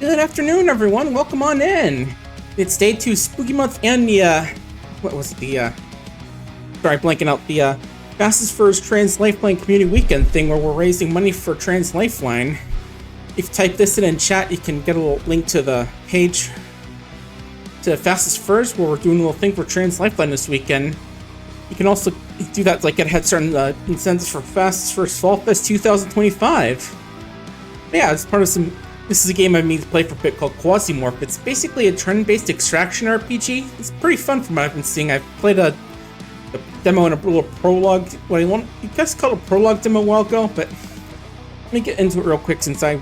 Good afternoon, everyone. Welcome on in. It's day 2, Spooky Month, and the, what was it, sorry, blanking out, the, Fastest First Trans Lifeline Community Weekend thing where we're raising money for Trans Lifeline. If you type this in chat, you can get a little link to the page to Fastest First, where we're doing a little thing for Trans Lifeline this weekend. You can also do that, like, get a head start on the incentives for Fastest First Fall Fest 2025. But yeah, it's part of some. This is a game I mean to play for a bit called Quasimorph. It's basically a turn-based extraction RPG. It's pretty fun from what I've been seeing. I've played a demo and a little prologue. What I want, you guys called a prologue demo a while ago, but let me get into it real quick since I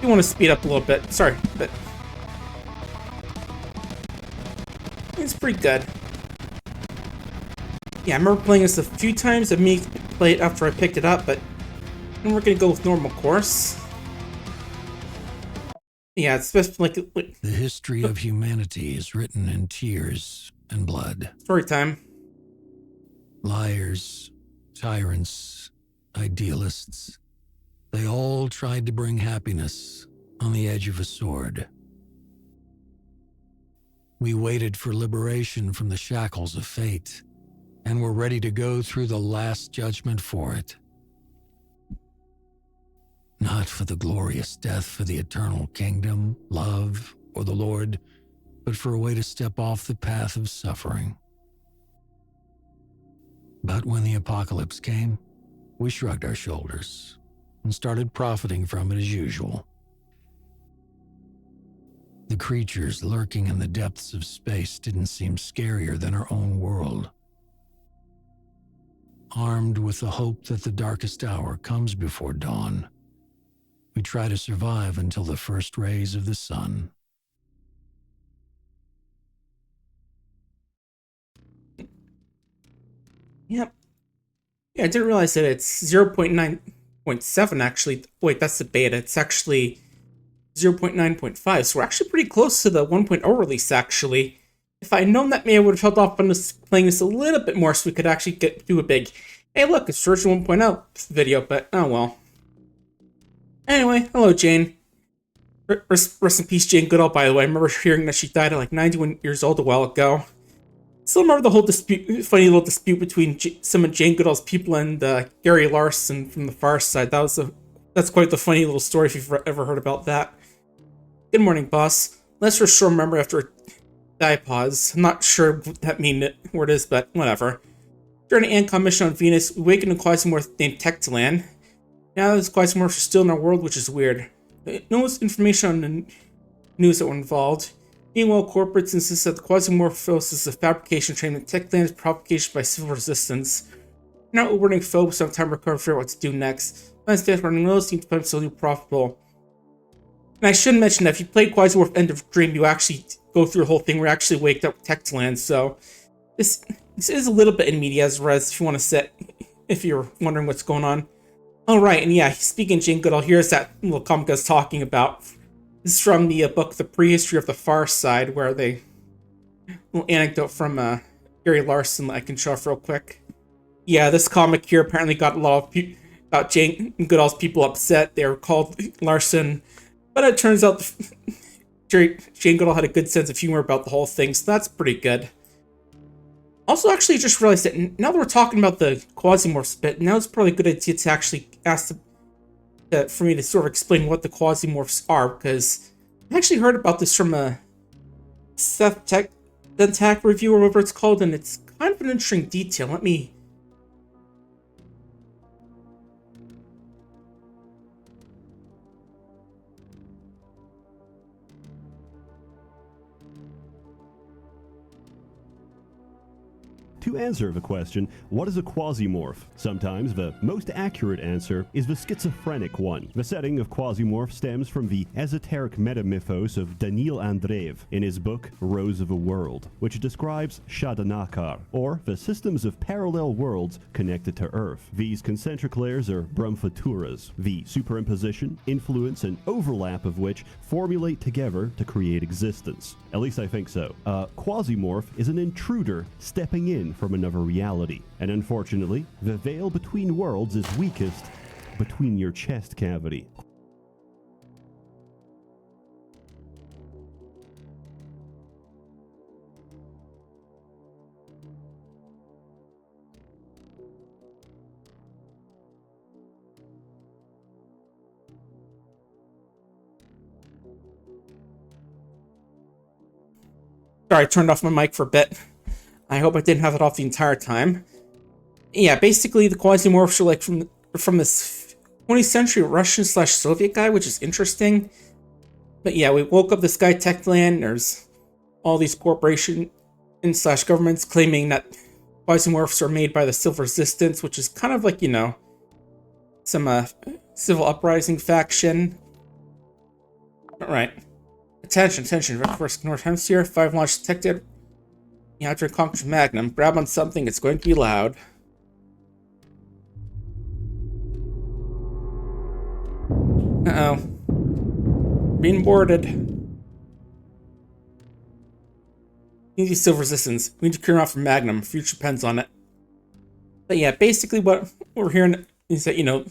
do want to speed up a little bit. Sorry, but it's pretty good. Yeah, I remember playing this a few times. I may play it after I picked it up, but then we're gonna go with normal course. Yeah, it's just like the history of humanity is written in tears and blood. Story time. Liars, tyrants, idealists. They all tried to bring happiness on the edge of a sword. We waited for liberation from the shackles of fate, and were ready to go through the last judgment for it. Not for the glorious death for the eternal kingdom, love, or the Lord, but for a way to step off the path of suffering. But when the apocalypse came, we shrugged our shoulders and started profiting from it as usual. The creatures lurking in the depths of space didn't seem scarier than our own world. Armed with the hope that the darkest hour comes before dawn, we try to survive until the first rays of the sun. Yep. Yeah, I didn't realize that it's 0.9.7 actually. Wait, that's the beta. It's actually 0.9.5, so we're actually pretty close to the 1.0 release, actually. If I'd known that, maybe I would have held off on this, playing this a little bit more so we could actually do a big, hey look, it's version 1.0 video, but oh well. Anyway, hello Jane. Rest in peace, Jane Goodall, by the way. I remember hearing that she died at like 91 years old a while ago. Still remember the whole dispute, funny little dispute between some of Jane Goodall's people and Gary Larson from the Far Side. That's quite the funny little story if you've ever heard about that. Good morning, boss. Let's for sure remember after a diapause. I'm not sure what that word is, but whatever. During an Ancon mission on Venus, we awakened a Quasimorph named Tectalan. Now those Quasimorphs are still in our world, which is weird. No information on the news that were involved. Meanwhile, corporates insist that the Quasimorphos is a fabrication train that Tectalan is propagation by civil resistance. Now we're running focus on time to recover for what to do next. Plans to running low seem to be absolutely profitable. And I should mention that if you played Quasimorph End of Dream, you actually go through the whole thing where you actually waked up with Tectalan, so this is a little bit in medias res if you want to sit, if you're wondering what's going on. Alright, and yeah, speaking of Jane Goodall, here's that little comic I was talking about. This is from the book The Prehistory of the Far Side, where they... little anecdote from Gary Larson that I can show off real quick. Yeah, this comic here apparently got a lot of about Jane Goodall's people upset. They were called Larson, but it turns out Jane Goodall had a good sense of humor about the whole thing, so that's pretty good. Also, actually, just realized that now that we're talking about the Quasimorphs bit, now it's probably a good idea to actually ask for me to sort of explain what the Quasimorphs are, because I actually heard about this from a Seth Tech review or whatever it's called, and it's kind of an interesting detail. Let me... To answer the question, what is a quasimorph? Sometimes the most accurate answer is the schizophrenic one. The setting of Quasimorph stems from the esoteric metamythos of Daniil Andreev in his book Rose of a World, which describes Shadanakar, or the systems of parallel worlds connected to Earth. These concentric layers are Brahmfaturas, the superimposition, influence, and overlap of which formulate together to create existence. At least I think so. Quasimorph is an intruder stepping in from another reality, and unfortunately, the veil between worlds is weakest between your chest cavity. Sorry, I turned off my mic for a bit. I hope I didn't have it off the entire time. Yeah, basically the Quasimorphs are like from this 20th century Russian/Soviet guy, which is interesting. But yeah, we woke up this guy Techland. There's all these corporations/governments claiming that Quasimorphs are made by the Civil Resistance, which is kind of like, you know, some civil uprising faction. Alright. Attention. First North Hemisphere, 5 launch detected. You have to conquer Magnum. Grab on something, it's going to be loud. Uh-oh. Being boarded. Need Civil Resistance. We need to clear off from Magnum. Future depends on it. But yeah, basically what we're hearing is that, you know,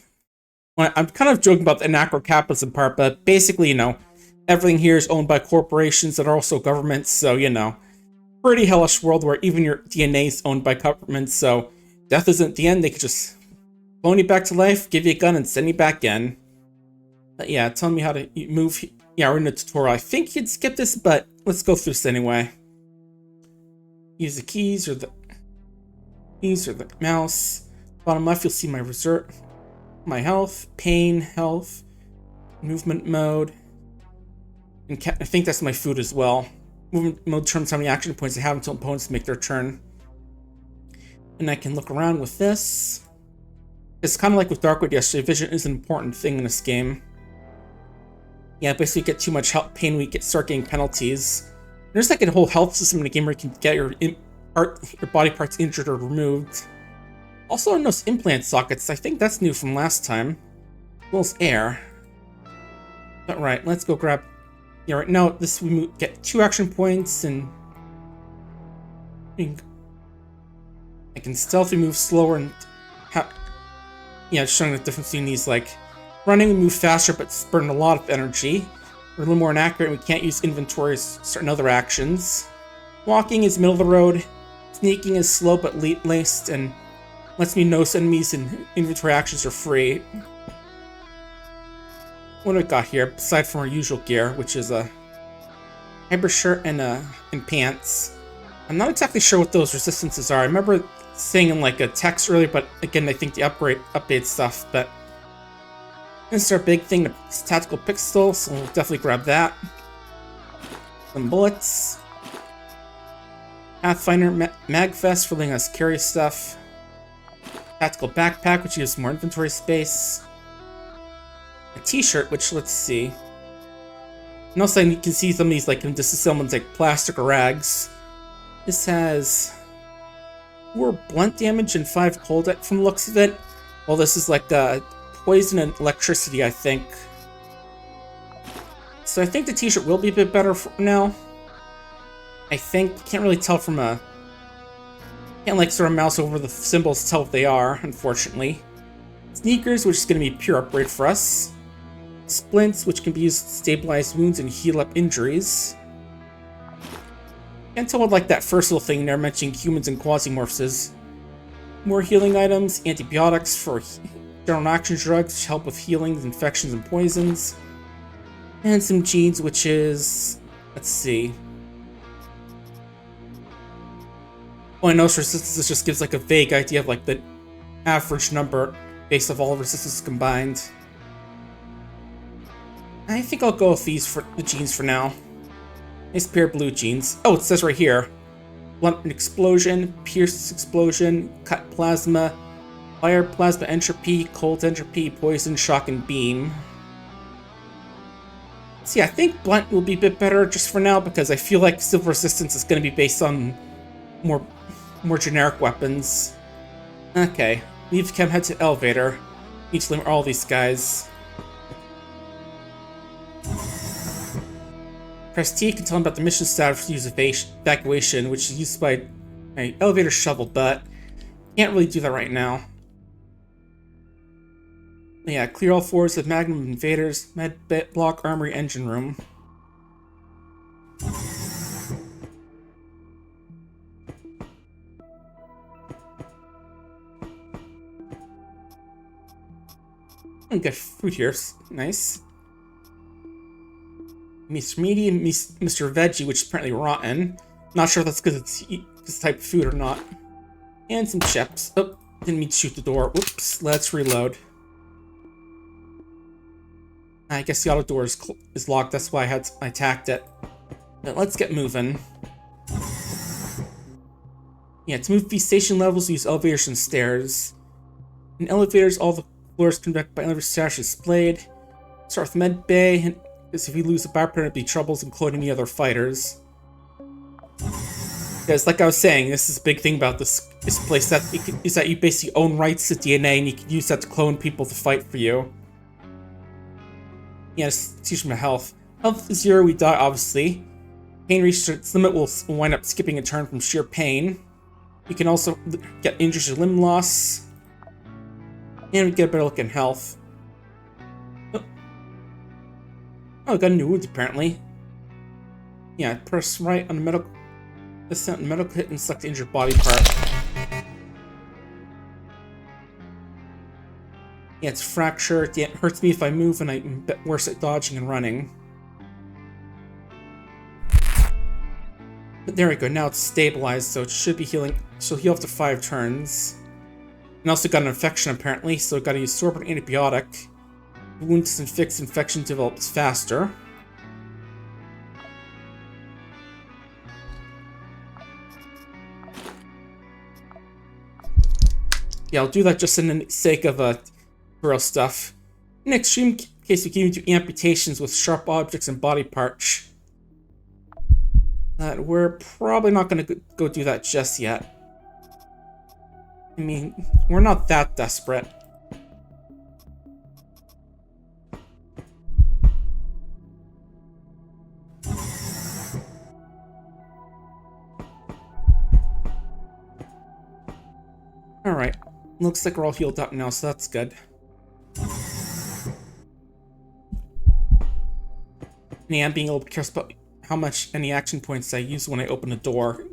I'm kind of joking about the Anarcho-Capitalism part, but basically, you know, everything here is owned by corporations that are also governments, so, you know, pretty hellish world where even your DNA is owned by governments, so death isn't the end. They could just clone you back to life, give you a gun, and send you back in. But yeah, tell me how to move. Yeah, we're in the tutorial. I think you'd skip this, but let's go through this anyway. Use the keys or the mouse. Bottom left, you'll see my reserve, my health, pain, health, movement mode, and I think that's my food as well. Movement mode determines how many action points I have until opponents make their turn. And I can look around with this. It's kind of like with Darkwood yesterday. Vision is an important thing in this game. Yeah, basically, get too much pain, we start getting penalties. There's like a whole health system in the game where you can get your body parts injured or removed. Also, on those implant sockets, I think that's new from last time. As well as air. But right, let's go grab. Yeah, right now we get 2 action points, and I can stealthily move slower and yeah, showing the difference between these. Like running, we move faster, but burn a lot of energy. We're a little more inaccurate. And we can't use inventories, certain other actions. Walking is middle of the road. Sneaking is slow but laced and lets me notice enemies, and inventory actions are free. What do we got here, aside from our usual gear, which is a hyper shirt and pants? I'm not exactly sure what those resistances are. I remember saying in like a text earlier, but again, I think the update stuff. But this is our big thing, the tactical pistol, so we'll definitely grab that. Some bullets. Pathfinder Magfest for letting us carry stuff. Tactical backpack, which gives more inventory space. A t-shirt, which, let's see. And also you can see some of these, like, in disassemblments, like plastic or rags. This has 4 blunt damage and 5 cold from the looks of it. Well, this is like poison and electricity, I think. So I think the t-shirt will be a bit better for now. I think. Can't really tell from a... Can't, like, sort of mouse over the symbols to tell what they are, unfortunately. Sneakers, which is going to be a pure upgrade for us. Splints, which can be used to stabilize wounds and heal up injuries. Can't tell what, like, that first little thing there mentioning humans and Quasimorphs is. More healing items, antibiotics for general action drugs, which help with healings, infections, and poisons. And some genes, which is... Let's see. Oh, I know resistance just gives, like, a vague idea of, like, the average number based off all resistances combined. I think I'll go with these for the genes for now. Nice pair of blue jeans. Oh, it says right here. Blunt explosion, pierce explosion, cut plasma, fire plasma entropy, cold entropy, poison, shock, and beam. See, I think blunt will be a bit better just for now because I feel like civil resistance is going to be based on more generic weapons. Okay, leave chem, head to elevator. Need to limit all these guys. Press T can tell him about the mission status for use evacuation, which is used by an elevator shovel, but can't really do that right now. Yeah, clear all floors of Magnum Invaders, med block, armory, engine room. And get food here, nice. Mr. Meaty and Mr. Veggie, which is apparently rotten. Not sure if that's because it's this type of food or not. And some chips. Oh, didn't mean to shoot the door. Whoops, let's reload. I guess the auto door is locked, that's why I attacked it. But let's get moving. Yeah, to move these station levels, use elevators and stairs. In elevators, all the floors connected by elevator stairs displayed. Start with med bay, because if we lose a bypass, it'd be troubles including the other fighters. Because, like I was saying, this is a big thing about this place, is that you basically own rights to DNA, and you can use that to clone people to fight for you. Yeah, just teach them health. Health is 0, we die, obviously. Pain reaches its limit, we'll wind up skipping a turn from sheer pain. You can also get injuries or limb loss. And we get a better look in health. Oh, I got a new wound apparently. Yeah, press right on the medical. This on the medical hit and select the injured body part. Yeah, it's fractured. Yeah, it hurts me if I move, and I'm worse at dodging and running. But there we go. Now it's stabilized, so it should be healing. So heal after 5 turns. And also got an infection apparently, so got to use sorbent antibiotic. Wound doesn't fix, infection develops faster. Yeah, I'll do that just in the sake of tutorial stuff. In extreme case, we can do amputations with sharp objects and body parts. We're probably not going to go do that just yet. I mean, we're not that desperate. Alright, looks like we're all healed up now, so that's good. Yeah, I'm being a little careful about how much any action points I use when I open a door.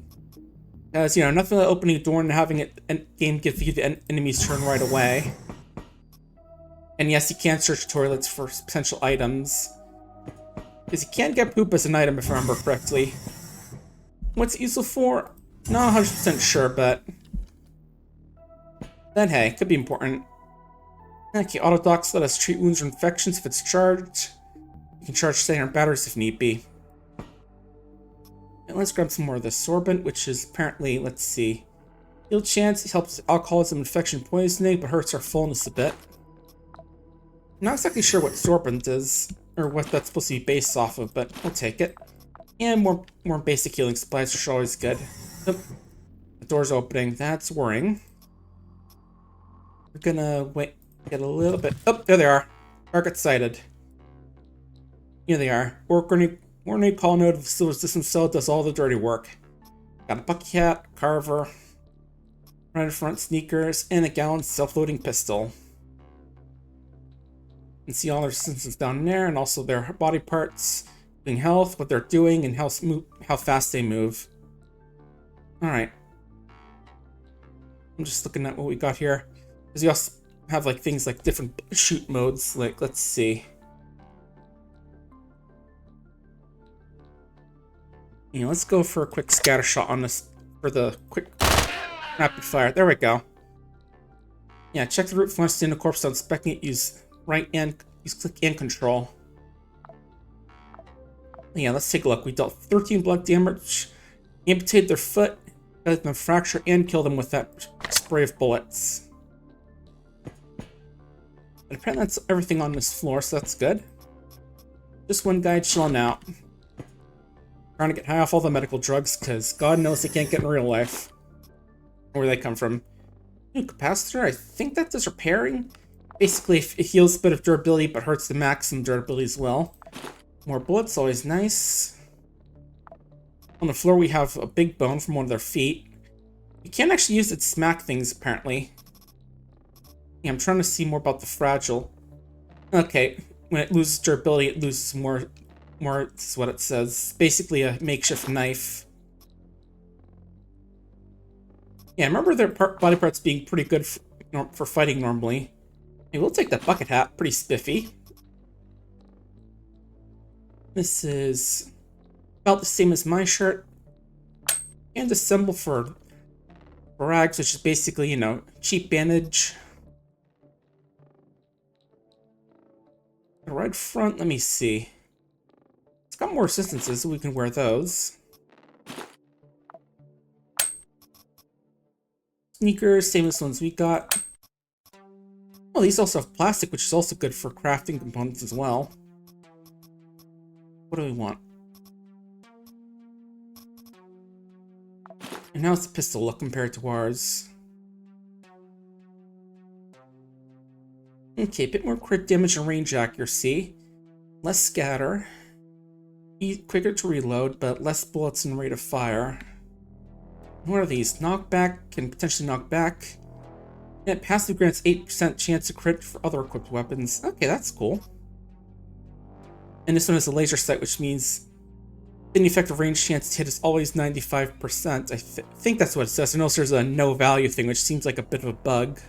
As you know, nothing like opening a door and having it game give you the enemy's turn right away. And yes, you can search toilets for potential items. Because you can get poop as an item if I remember correctly. What's it useful for? Not 100% sure, but... Then hey, could be important. Okay, auto docks let us treat wounds or infections if it's charged. You can charge standard batteries if need be. And let's grab some more of the sorbent, which is apparently, let's see. Heal chance, it helps alcoholism, infection, poisoning, but hurts our fullness a bit. I'm not exactly sure what sorbent is, or what that's supposed to be based off of, but we'll take it. And more basic healing supplies, which are always good. Oh, the door's opening, that's worrying. We're gonna wait, get a little bit. Oh, there they are. Target sighted. Here they are. Warning call node of Silver System Cell does all the dirty work. Got a bucket hat, carver, right in front sneakers, and a gallon self-loading pistol. You can see all their systems down there, and also their body parts, including health, what they're doing, and how fast they move. Alright. I'm just looking at what we got here. Because you also have like things like different shoot modes, like, let's see. You know, let's go for a quick scatter shot on this, for the quick rapid fire. There we go. Yeah, check the route for once in the corpse, inspecting it, use click and control. Yeah, let's take a look. We dealt 13 blood damage, amputated their foot, got them fracture, and killed them with that spray of bullets. And apparently that's everything on this floor, so that's good. Just one guy chilling out. Trying to get high off all the medical drugs, because God knows they can't get in real life. Where they come from. New capacitor, I think that does repairing. Basically, it heals a bit of durability, but hurts the maximum durability as well. More bullets, always nice. On the floor, we have a big bone from one of their feet. You can't actually use it to smack things, apparently. Yeah, I'm trying to see more about the fragile. Okay, when it loses durability, it loses more, this is what it says. Basically a makeshift knife. Yeah, I remember their body parts being pretty good for fighting normally. Hey, we'll take that bucket hat, pretty spiffy. This is about the same as my shirt. And a symbol for rags, which is basically, you know, cheap bandage. The red front, let me see. It's got more resistances, so we can wear those. Sneakers, same as the ones we got. Oh, these also have plastic, which is also good for crafting components as well. What do we want? And how's the pistol look compared to ours? Okay, a bit more crit damage and range accuracy. Less scatter. Quicker to reload, but less bullets and rate of fire. What are these? Knockback, can potentially knock back. And it passive grants 8% chance to crit for other equipped weapons. Okay, that's cool. And this one has a laser sight, which means any effective range chance to hit is always 95%. I think that's what it says. I know there's a no value thing, which seems like a bit of a bug.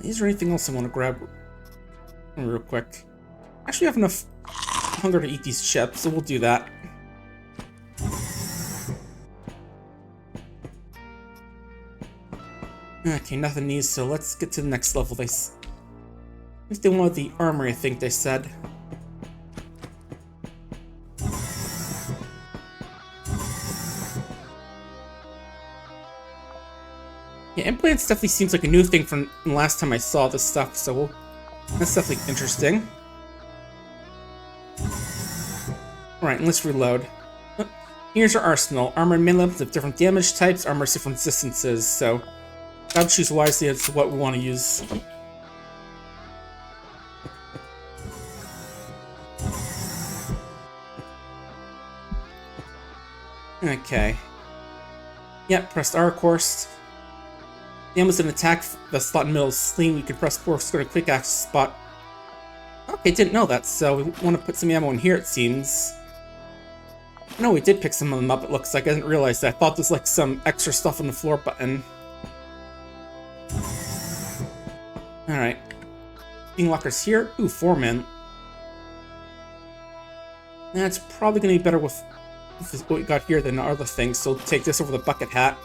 Is there anything else I want to grab real quick? Actually, I have enough hunger to eat these chips, so we'll do that. Okay, nothing needs, so let's get to the next level. If they wanted the armor, I think they said. Yeah, implants definitely seems like a new thing from the last time I saw this stuff, so that's definitely interesting. Alright, let's reload. Here's our arsenal. Armor and melee weapons of different damage types, armor different distances, so gotta choose wisely as to what we want to use. Okay. Yep, pressed R, of course. The aim was an attack the slot in the middle of the sling. We could press force go to quick access spot. Okay, didn't know that, so we want to put some ammo in here, it seems. No, we did pick some of them up, it looks like. I didn't realize that. I thought there's like some extra stuff on the floor button. Alright. Being lockers here. Ooh, 4 men. That's probably going to be better with what we got here than our other things, so we'll take this over the bucket hat.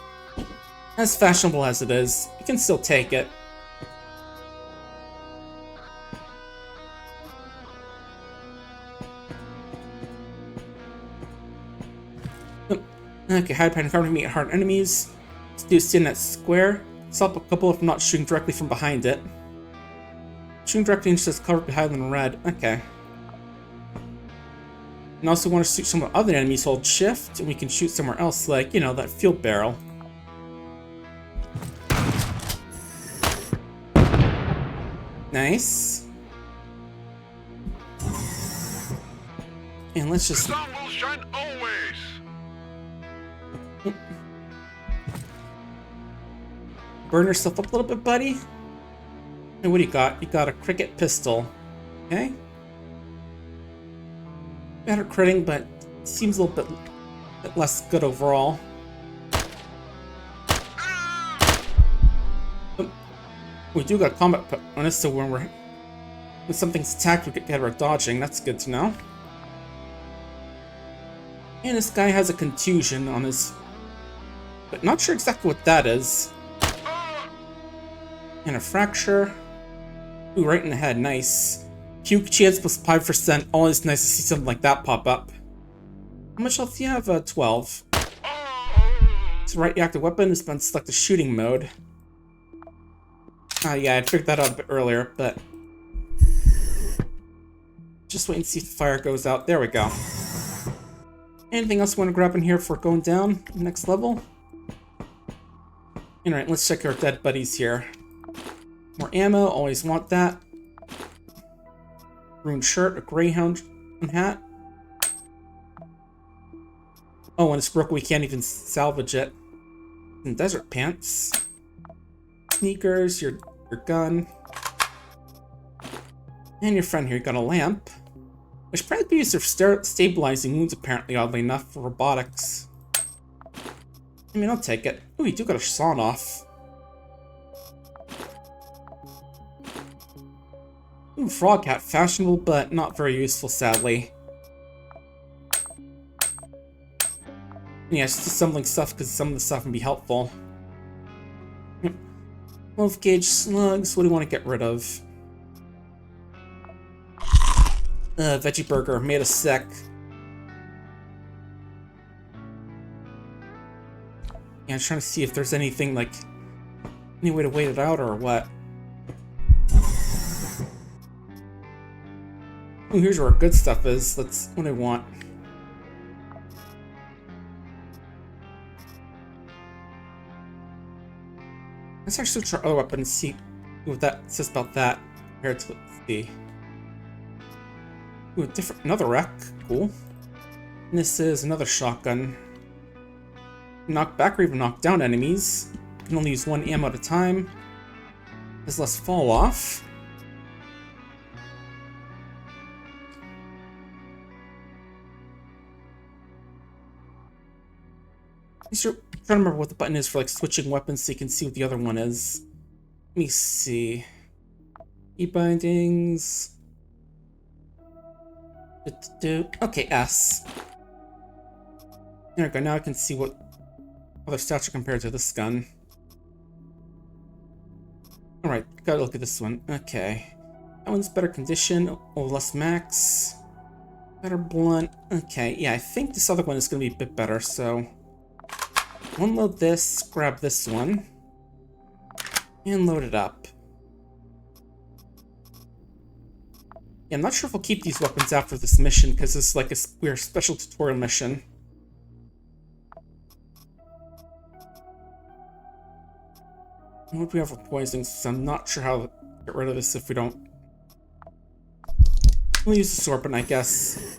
As fashionable as it is, you can still take it. Okay, hide behind cover to meet hard enemies. Let's do stand that square. Stop a couple if not shooting directly from behind it. Shooting directly into this cover behind in red. Okay. And also want to shoot some of the other enemies, hold shift, and we can shoot somewhere else, like, you know, that field barrel. Nice. And let's just... The sun will shine always. Burn yourself up a little bit, buddy. And what do you got? You got a cricket pistol. Okay. Better critting, but seems a little bit less good overall. We do got combat bonus, so when something's attacked, we get better at dodging. That's good to know. And this guy has a contusion on his... but not sure exactly what that is. And a fracture. Ooh, right in the head. Nice. Puke chance plus 5%. Always nice to see something like that pop up. How much health do you have? 12. So right active weapon has been select the shooting mode. Yeah, I figured that out a bit earlier, but... just wait and see if the fire goes out. There we go. Anything else you want to grab in here for going down next level? Alright, let's check our dead buddies here. More ammo, always want that. Ruined shirt, a greyhound hat. Oh, when it's broken, we can't even salvage it. And desert pants. Sneakers, your gun. And your friend here, you got a lamp. Which probably be used for stabilizing wounds, apparently, oddly enough, for robotics. I mean, I'll take it. Oh, you do got a sawn off. Ooh, frog hat. Fashionable, but not very useful, sadly. Yeah, it's just assembling stuff because some of the stuff can be helpful. Yep. 12 gauge slugs. What do you want to get rid of? Veggie burger. Made us sick. Yeah, I'm trying to see if there's anything, like, any way to wait it out or what. Ooh, here's where our good stuff is. What do I want? Let's actually switch our other weapon and see what that says about that compared to, let's see. Ooh, another wreck. Cool. And this is another shotgun. Knock back or even knock down enemies. You can only use one ammo at a time. There's less fall off. I'm trying to remember what the button is for like switching weapons so you can see what the other one is. Let me see. E-bindings. Okay, S. There we go, now I can see what other stats are compared to this gun. Alright, gotta look at this one. Okay. That one's better condition, or less max. Better blunt. Okay, yeah, I think this other one is gonna be a bit better, so unload this, grab this one, and load it up. Yeah, I'm not sure if I'll keep these weapons after this mission, because it's like a weird special tutorial mission. What do we have for poisoning? So I'm not sure how to get rid of this if we don't. We'll use the sword, but I guess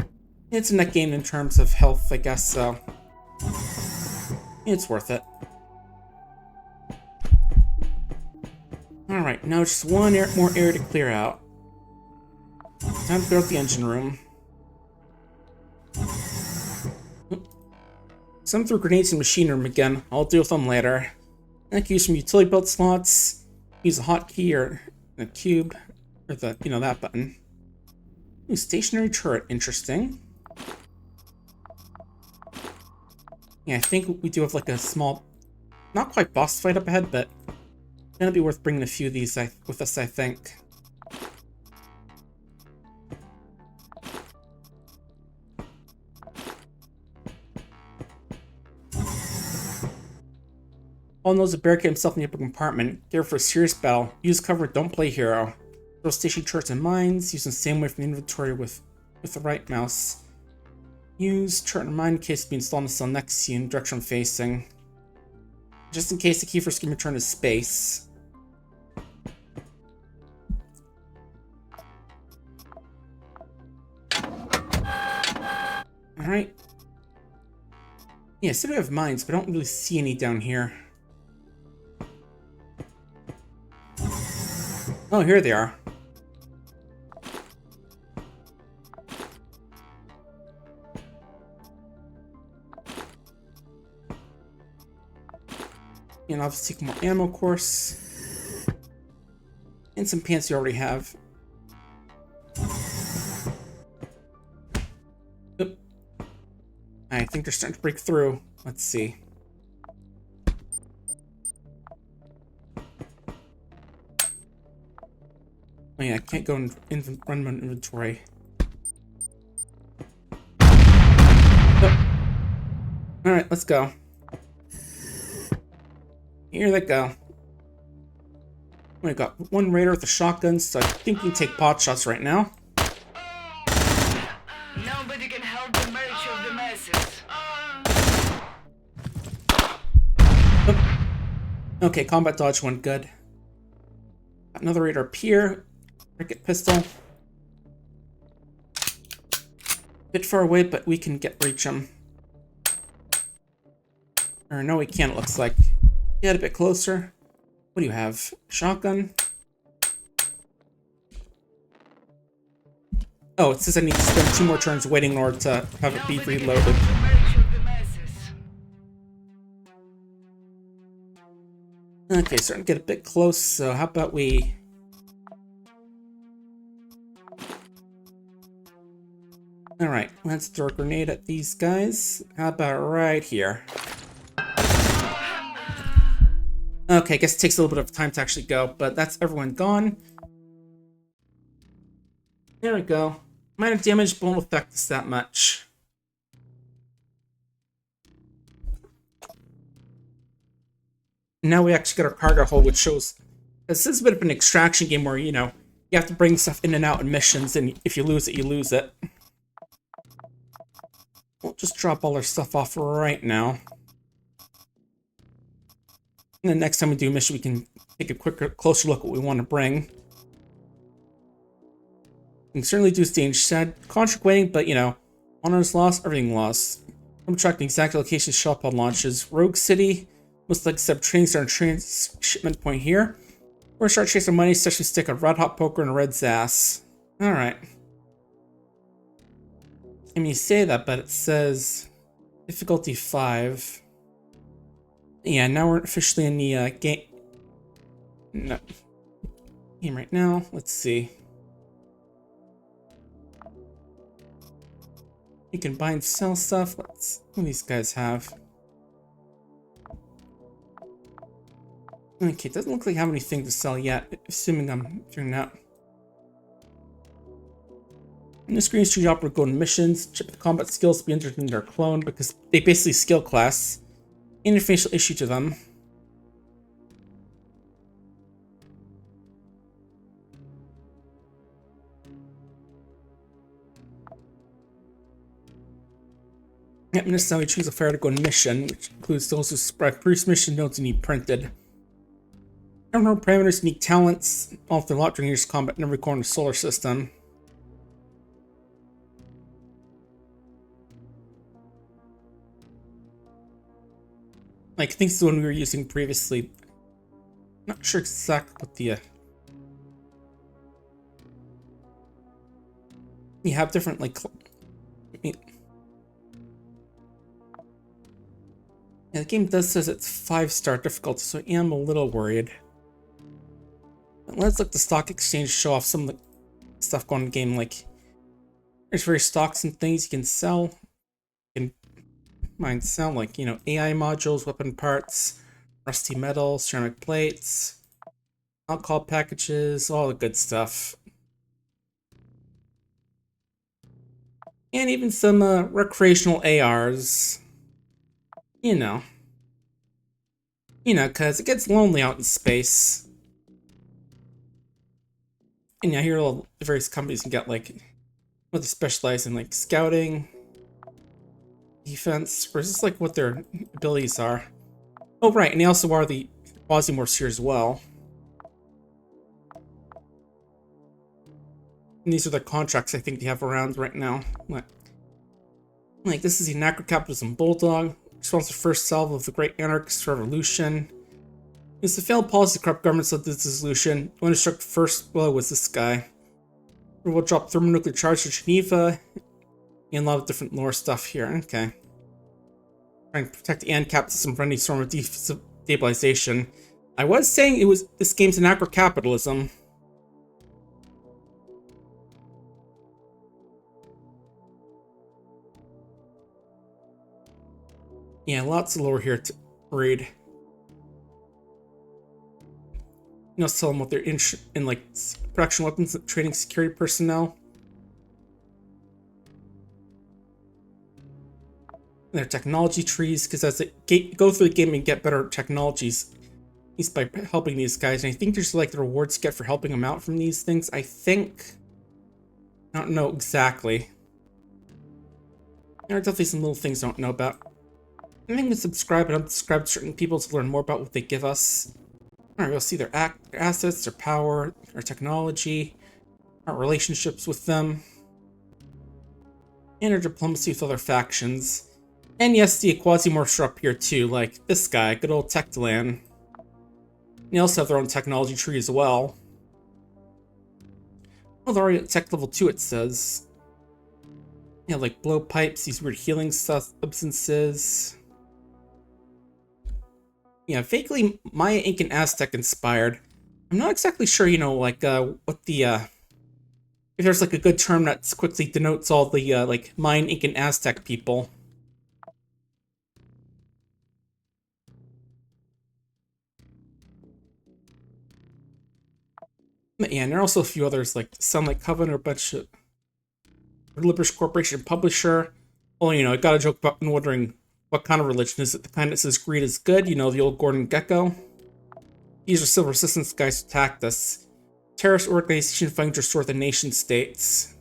it's a net gain in terms of health, I guess, so it's worth it. Alright, now just one more area to clear out. Time to clear out the engine room. Some threw grenades in the machine room again. I'll deal with them later. I can use some utility belt slots. Use a hotkey or a cube. Or the, that button. Ooh, stationary turret. Interesting. Yeah, I think we do have like a small, not quite boss fight up ahead, but it's gonna be worth bringing a few of these with us, I think. All knows to barricade himself in the upper compartment. There for a serious battle. Use cover, don't play hero. Throw station turrets and mines. Use the same way from the inventory with the right mouse. Use turret and mine in case to be installed in the cell next to you in the direction I'm facing. Just in case the key for scheme return is space. Alright. Yeah, so we have mines, but I don't really see any down here. Oh, here they are. And obviously take more ammo, of course. And some pants you already have. Oop. I think they're starting to break through. Let's see. Oh yeah, I can't go and run my inventory. Oh. Alright, let's go. Here they go. We got one raider with a shotgun, so I think we can take pot shots right now. Nobody can help the march of the masses. Oh. Okay, combat dodge went good. Got another raider up here. Cricket pistol. Bit far away, but we can reach him. Or no, we can't, it looks like. Get a bit closer. What do you have? Shotgun? Oh, it says I need to spend 2 more turns waiting in order to have it be reloaded. Okay, starting to get a bit close, so how about we... Alright, let's throw a grenade at these guys. How about right here? Okay, I guess it takes a little bit of time to actually go, but that's everyone gone. There we go. Minor damage won't affect us that much. Now we actually got our cargo hold, which shows this is a bit of an extraction game where, you know, you have to bring stuff in and out in missions, and if you lose it, you lose it. We'll just drop all our stuff off right now. And then next time we do a mission, we can take a quicker, closer look at what we want to bring. We can certainly do stage sad contract waiting, but you know, honors lost, everything lost. I'm tracking exact location shop pod launches. Rogue City, most like sub training center transshipment point here. We're gonna start chasing money, especially stick a red hot poker and a red's ass. Alright. I mean, you say that, but it says difficulty 5. Yeah, now we're officially in the game. No. Game right now. Let's see. You can buy and sell stuff. What do these guys have? Okay, it doesn't look like I have anything to sell yet, assuming I'm figuring it out. In the screen, choose opera golden missions. Chip the combat skills to be entered in their clone because they basically skill class. Interfacial issue to them. Yep, and this time we choose a fair to go mission, which includes those who spread previous mission notes and need printed. Terminal parameters, unique talents, all of their lot during years combat in every corner of the solar system. Like, I think this is the one we were using previously. Not sure exactly what the... You have different, like... Yeah, the game does says it's 5-star difficulty, so I am a little worried. But let's look at the stock exchange to show off some of the stuff going on in the game. Like, there's various stocks and things you can sell. You can buy and sell, like, you know, AI modules, weapon parts, rusty metal, ceramic plates, alcohol packages, all the good stuff. And even some recreational ARs. You know, because it gets lonely out in space. And yeah, here are all the various companies can get, like, what they specialize in, like, scouting, defense, or is this, like, what their abilities are? Oh, right, and they also are the Quasimorphs here as well. And these are the contracts I think they have around right now. Like, this is the Anarcho-Capitalism Bulldog. Responsible for the first salve of the Great Anarchist Revolution. It's the failed policy of corrupt governments led to this dissolution. The one who struck the first blow was this guy. We'll drop thermonuclear charge to Geneva. And a lot of different lore stuff here. Okay. Trying to protect the ANCAP system from any form of destabilization. I was saying this game's Anarcho-Capitalism. Yeah, lots of lore here to read. You know, tell them what they're in like production weapons, training security personnel. And their technology trees, because as they go through the game and get better technologies, at least by helping these guys. And I think there's like the rewards you get for helping them out from these things. I think. I don't know exactly. There are definitely some little things I don't know about. I think we subscribe and unsubscribe to certain people to learn more about what they give us. Alright, we'll see their assets, their power, their technology, our relationships with them, and our diplomacy with other factions. And yes, the Quasimorphs are up here too, like this guy, good old Tectalan. They also have their own technology tree as well. Oh, they're already at tech level 2, it says. Yeah, like blowpipes, these weird healing substances. Yeah, vaguely Maya, Incan, Aztec inspired. I'm not exactly sure, you know, like, what the, if there's like a good term that quickly denotes all the like Mayan, Incan, Aztec people. But yeah, and there are also a few others like Sunlight Covenant or a bunch of Libers Corporation Publisher. Well, you know, I got a joke about wondering what kind of religion is it. The kind that says greed is good, you know, the old Gordon Gekko. These are civil resistance guys who attacked us. Terrorist organization fighting to restore the nation states.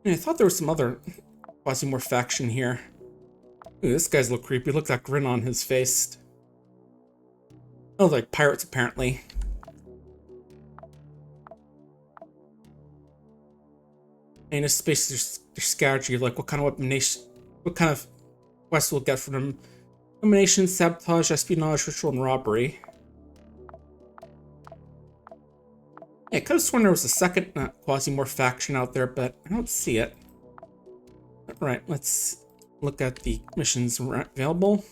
And I thought there was some other Quasimorph faction here. Ooh, this guy's a little creepy. Look at that grin on his face. Oh, like pirates, apparently. And this space, there's strategy, like what kind of what kind of quest we'll get from them. Domination, sabotage, espionage, ritual, and robbery. Yeah, I could have sworn there was a second Quasimorph faction out there, but I don't see it. Alright, let's look at the missions available.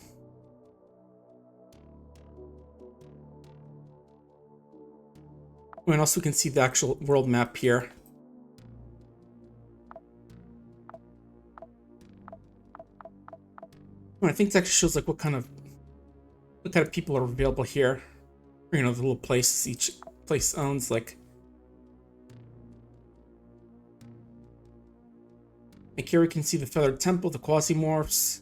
And also we can see the actual world map here. I think it actually shows like what kind of people are available here. Or, you know, the little places each place owns, like here we can see the Feathered Temple, the Quasimorphs,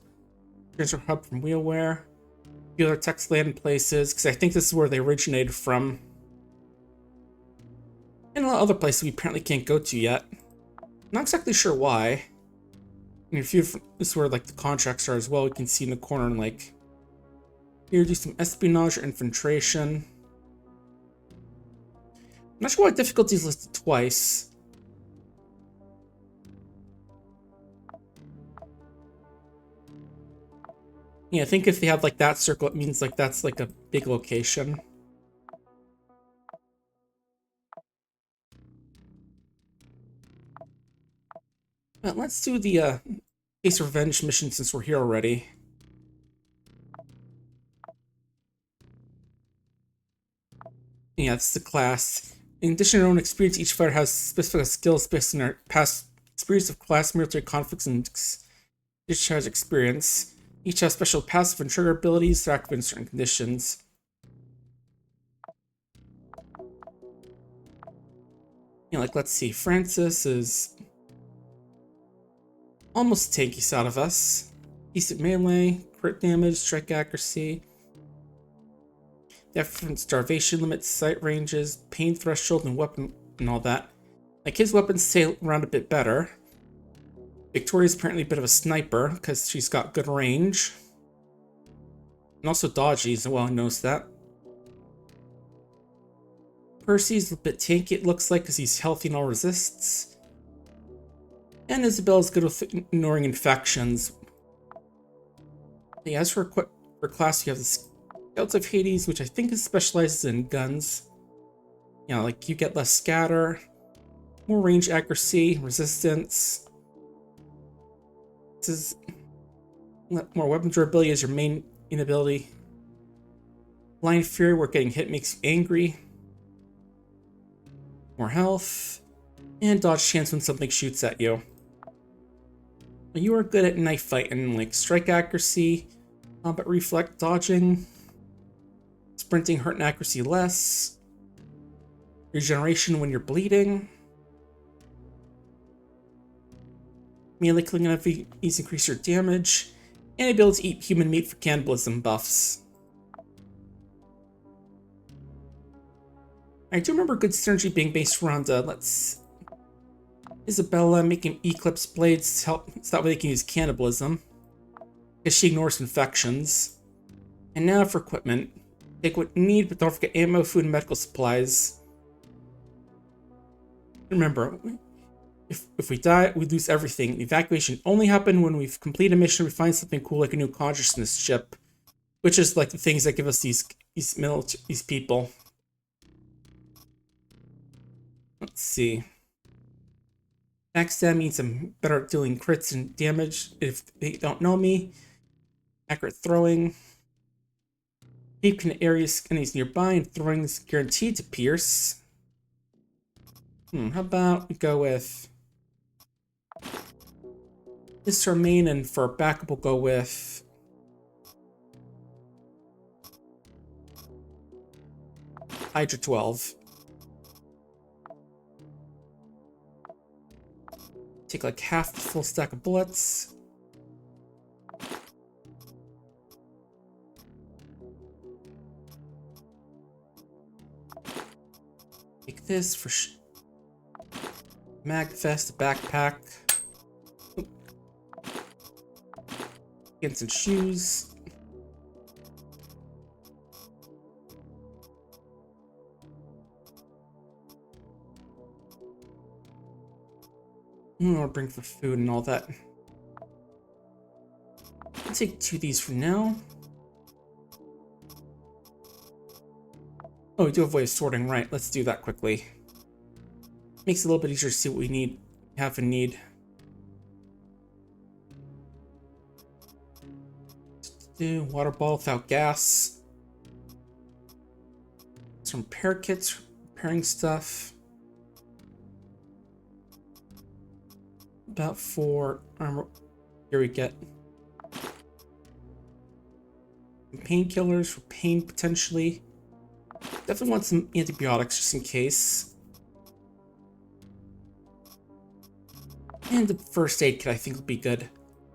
transfer hub from Wheelware, a few other text land places, because I think this is where they originated from. And a lot of other places we apparently can't go to yet. Not exactly sure why. And if you, this is where like the contracts are as well, we can see in the corner and like here do some espionage or infiltration. I'm not sure why difficulty is listed twice. Yeah, I think if they have like that circle, it means like that's like a big location. But let's do the Case of Revenge mission since we're here already. Yeah, it's the class. In addition to their own experience, each fighter has specific skills based on their past experience of class, military conflicts, and discharge experience. Each has special passive and trigger abilities that activate in certain conditions. Yeah, like let's see, Francis is almost tanky out of us. Decent melee, crit damage, strike accuracy. Different starvation limits, sight ranges, pain threshold, and weapon and all that. Like his weapons stay around a bit better. Victoria's apparently a bit of a sniper because she's got good range. And also dodgy as well, I noticed that. Percy's a bit tanky it looks like because he's healthy and all resists. And Isabel's good with ignoring infections. Yeah, as for class, you have the Scouts of Hades, which I think specializes in guns. You know, like you get less scatter, more range accuracy, resistance. This is more weapon durability as your main inability. Blind Fury, where getting hit makes you angry. More health. And dodge chance when something shoots at you. You are good at knife fighting, like strike accuracy, combat reflect, dodging, sprinting, hurt and accuracy less, regeneration when you're bleeding, melee killing enemies increase your damage, and ability to eat human meat for cannibalism buffs. I do remember good synergy being based around, Isabella making Eclipse Blades help, so that way they can use cannibalism, because she ignores infections. And now for equipment. Take what you need, but don't forget ammo, food, and medical supplies. Remember, if we die, we lose everything. The evacuation only happens when we've completed a mission, we find something cool like a new consciousness chip, which is like the things that give us these people. Let's see. Backstab means I'm better at dealing crits and damage if they don't know me. Accurate throwing. Deep can areas enemies nearby, and throwing is guaranteed to pierce. How about we go with this for main, and for backup we'll go with Hydra 12. Take like half the full stack of bullets. Take this for Magfest, backpack. Oop. Get some shoes. I'll bring for food and all that. I'll take 2 of these for now. Oh, we do have a way of sorting, right? Let's do that quickly. Makes it a little bit easier to see what we have in need. Do water bottle without gas. Some repair kits, repairing stuff. About 4 armor. Here we get painkillers for pain potentially. Definitely want some antibiotics just in case. And the first aid kit I think will be good.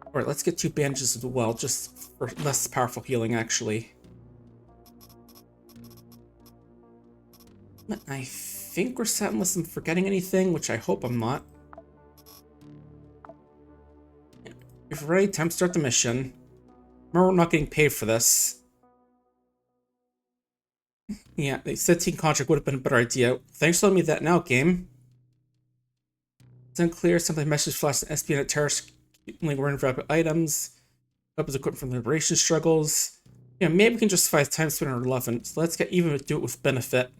Alright, let's get 2 bandages as well, just for less powerful healing actually. I think we're set unless I'm forgetting anything, which I hope I'm not. If we're ready, time to start the mission. Remember, we're not getting paid for this. Yeah, the 17 contract would have been a better idea. Thanks for letting me that now, game. It's unclear. Simply message flash and espionage terrorists. We're in for items. Weapons equipped from liberation struggles. Yeah, maybe we can justify time spent on 11. So let's get even do it with benefit.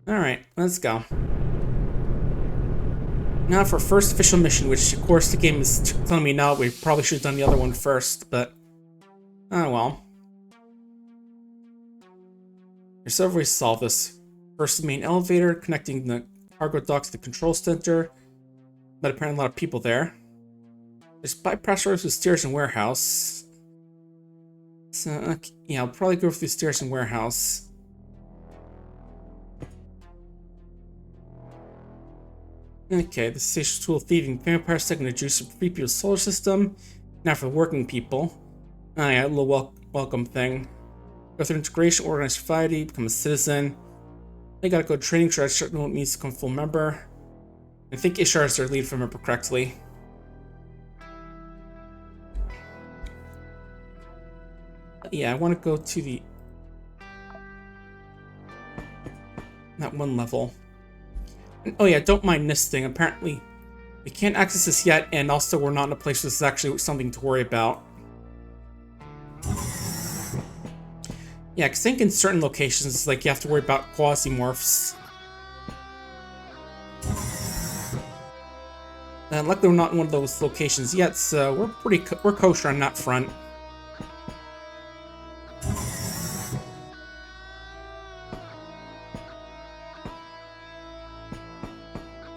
Alright, let's go. Now for first official mission, which of course the game is telling me now we probably should have done the other one first, but oh well. There's several ways to solve this. First, the main elevator connecting the cargo docks to the control center, but apparently a lot of people there. There's bypass doors with stairs and warehouse. So okay, yeah, I'll probably go through stairs and warehouse. Okay, the station tool thieving vampire second to juice for free people's solar system. Now for working people. Oh yeah, a little welcome thing. Go through integration, organize society, become a citizen. They gotta go training, try to start what it means to become a full member. I think HR is their lead if I remember correctly. But yeah, I want to go to the that one level. Oh yeah, don't mind this thing. Apparently, we can't access this yet, and also we're not in a place where this is actually something to worry about. Yeah, because I think in certain locations, it's like you have to worry about Quasimorphs. And luckily we're not in one of those locations yet, so we're kosher on that front.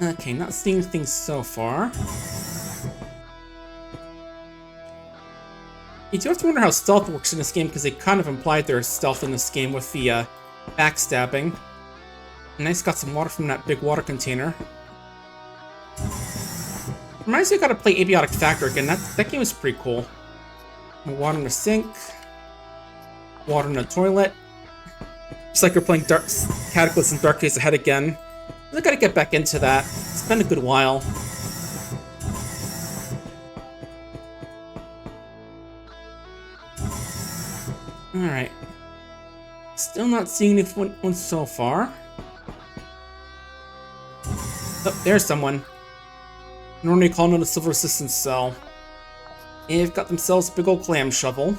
Okay, not seeing things so far. You do have to wonder how stealth works in this game, because they kind of implied there's stealth in this game with the backstabbing. Nice, got some water from that big water container. Reminds me I gotta play Abiotic Factor again. That game was pretty cool. Water in the sink. Water in the toilet. Just like you're playing Cataclysm Dark Days Ahead again. I gotta get back into that. It's been a good while. Alright. Still not seeing anyone so far. Oh, there's someone. Normally calling on a Silver Resistance cell. They've got themselves a big old clam shovel.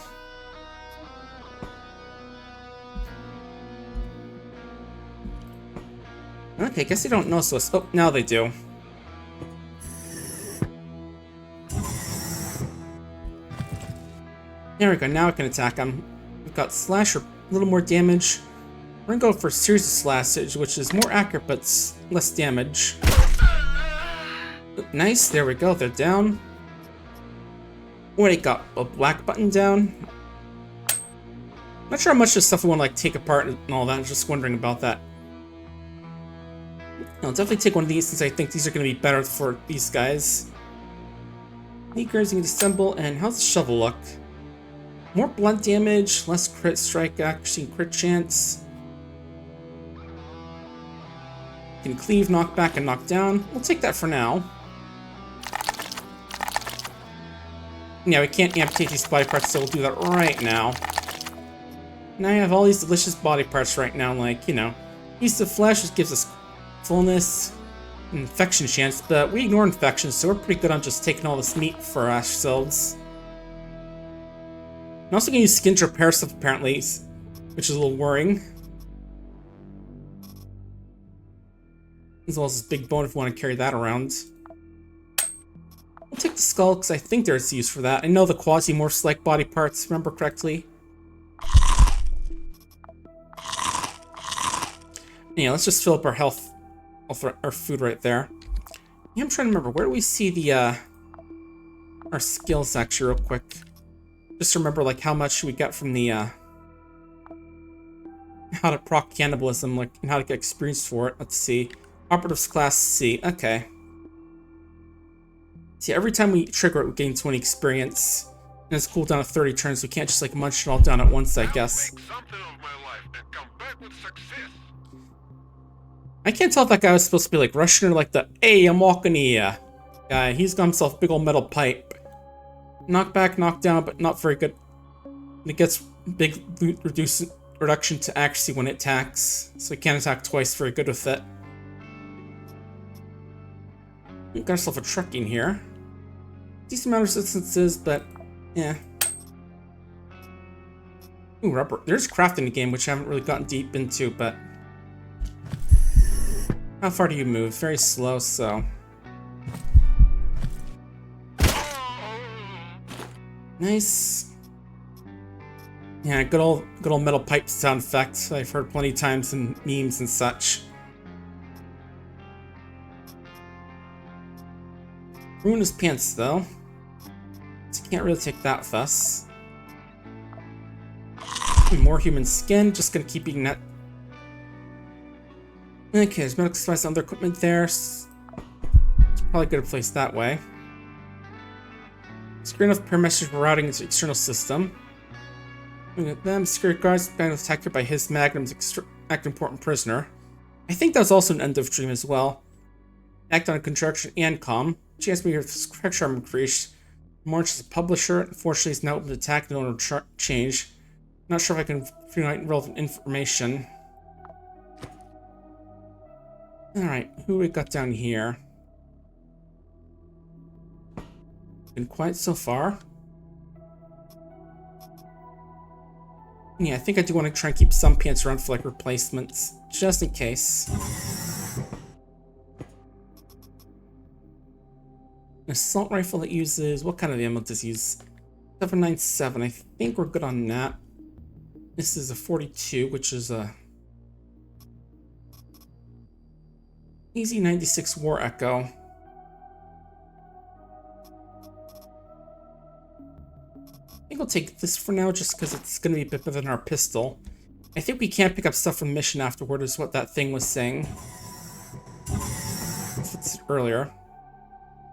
Okay, guess they don't know so. Oh, now they do. There we go, now I can attack them. We've got slash or a little more damage. We're gonna go for Series of Slashage, which is more accurate but less damage. Nice, there we go, they're down. What, it got a black button down? Not sure how much of stuff we want to like take apart and all that. I'm just wondering about that. I'll definitely take one of these since I think these are going to be better for these guys. Sneakers you can disassemble, and how's the shovel look? More blunt damage, less crit strike accuracy, crit chance. Can cleave, knock back, and knock down. We'll take that for now. Yeah, we can't amputate these body parts, so we'll do that right now. Now I have all these delicious body parts right now, like, you know, piece of flesh just gives us fullness, infection chance, but we ignore infections, so we're pretty good on just taking all this meat for ourselves. I'm also gonna use skin to repair stuff apparently, which is a little worrying. As well as this big bone if we want to carry that around. I'll take the skull because I think there's use for that. I know the Quasimorphs like body parts, remember correctly. Yeah, let's just fill up our health, our food right there. Yeah, I'm trying to remember, where do we see the, our skills actually real quick? Just to remember, like, how much we got from the, how to proc cannibalism, like, and how to get experience for it. Let's see. Operatives class C, okay. See, every time we trigger it, we gain 20 experience. And it's cooldown of 30 turns, so we can't just, like, munch it all down at once, I guess. I can't tell if that guy was supposed to be like Russian or like the "Hey, I'm walking here" guy. He's got himself a big old metal pipe. Knock back, knock down, but not very good. And it gets big reduction to accuracy when it attacks, so he can't attack twice very good with it. We've got ourselves a trucking here. Decent amount of resistances, but yeah. Ooh, rubber. There's crafting in the game, which I haven't really gotten deep into, but how far do you move? Very slow, so. Nice. Yeah, good old metal pipe sound effect I've heard plenty of times in memes and such. Ruinous pants, though. So can't really take that with us. More human skin, just gonna keep eating that. Okay, there's medical supplies and other equipment there. It's probably good to place that way. Screen of pair message for routing into external system. Looking at them, security guards banned with attacked by his magnum's act important prisoner. I think that was also an end of dream as well. Act on construction and comm. Chance me your correction arm increase. March as a publisher. Unfortunately, he's now open to attack and owner change. Not sure if I can find relevant information. Alright, who we got down here? Been quiet so far. Yeah, I think I do want to try and keep some pants around for like replacements, just in case. An assault rifle that uses, what kind of ammo does it use? 797, I think we're good on that. This is a 42, which is a easy 96 War Echo. I think I'll take this for now just because it's going to be a bit better than our pistol. I think we can pick up stuff from the mission afterward is what that thing was saying. It's earlier.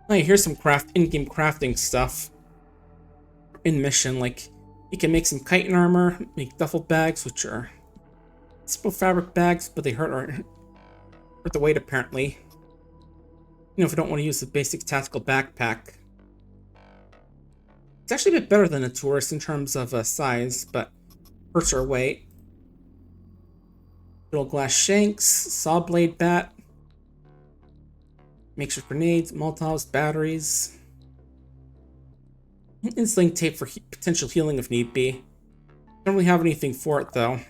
Oh, here's some in-game crafting stuff. In mission, like, you can make some chitin armor, make duffel bags, which are simple fabric bags, but they hurt the weight apparently. You know, if we don't want to use the basic tactical backpack. It's actually a bit better than a tourist in terms of size, but hurts our weight. Little glass shanks, saw blade bat, makeshift grenades, Molotovs, batteries. Insulating tape for potential healing if need be. Don't really have anything for it though.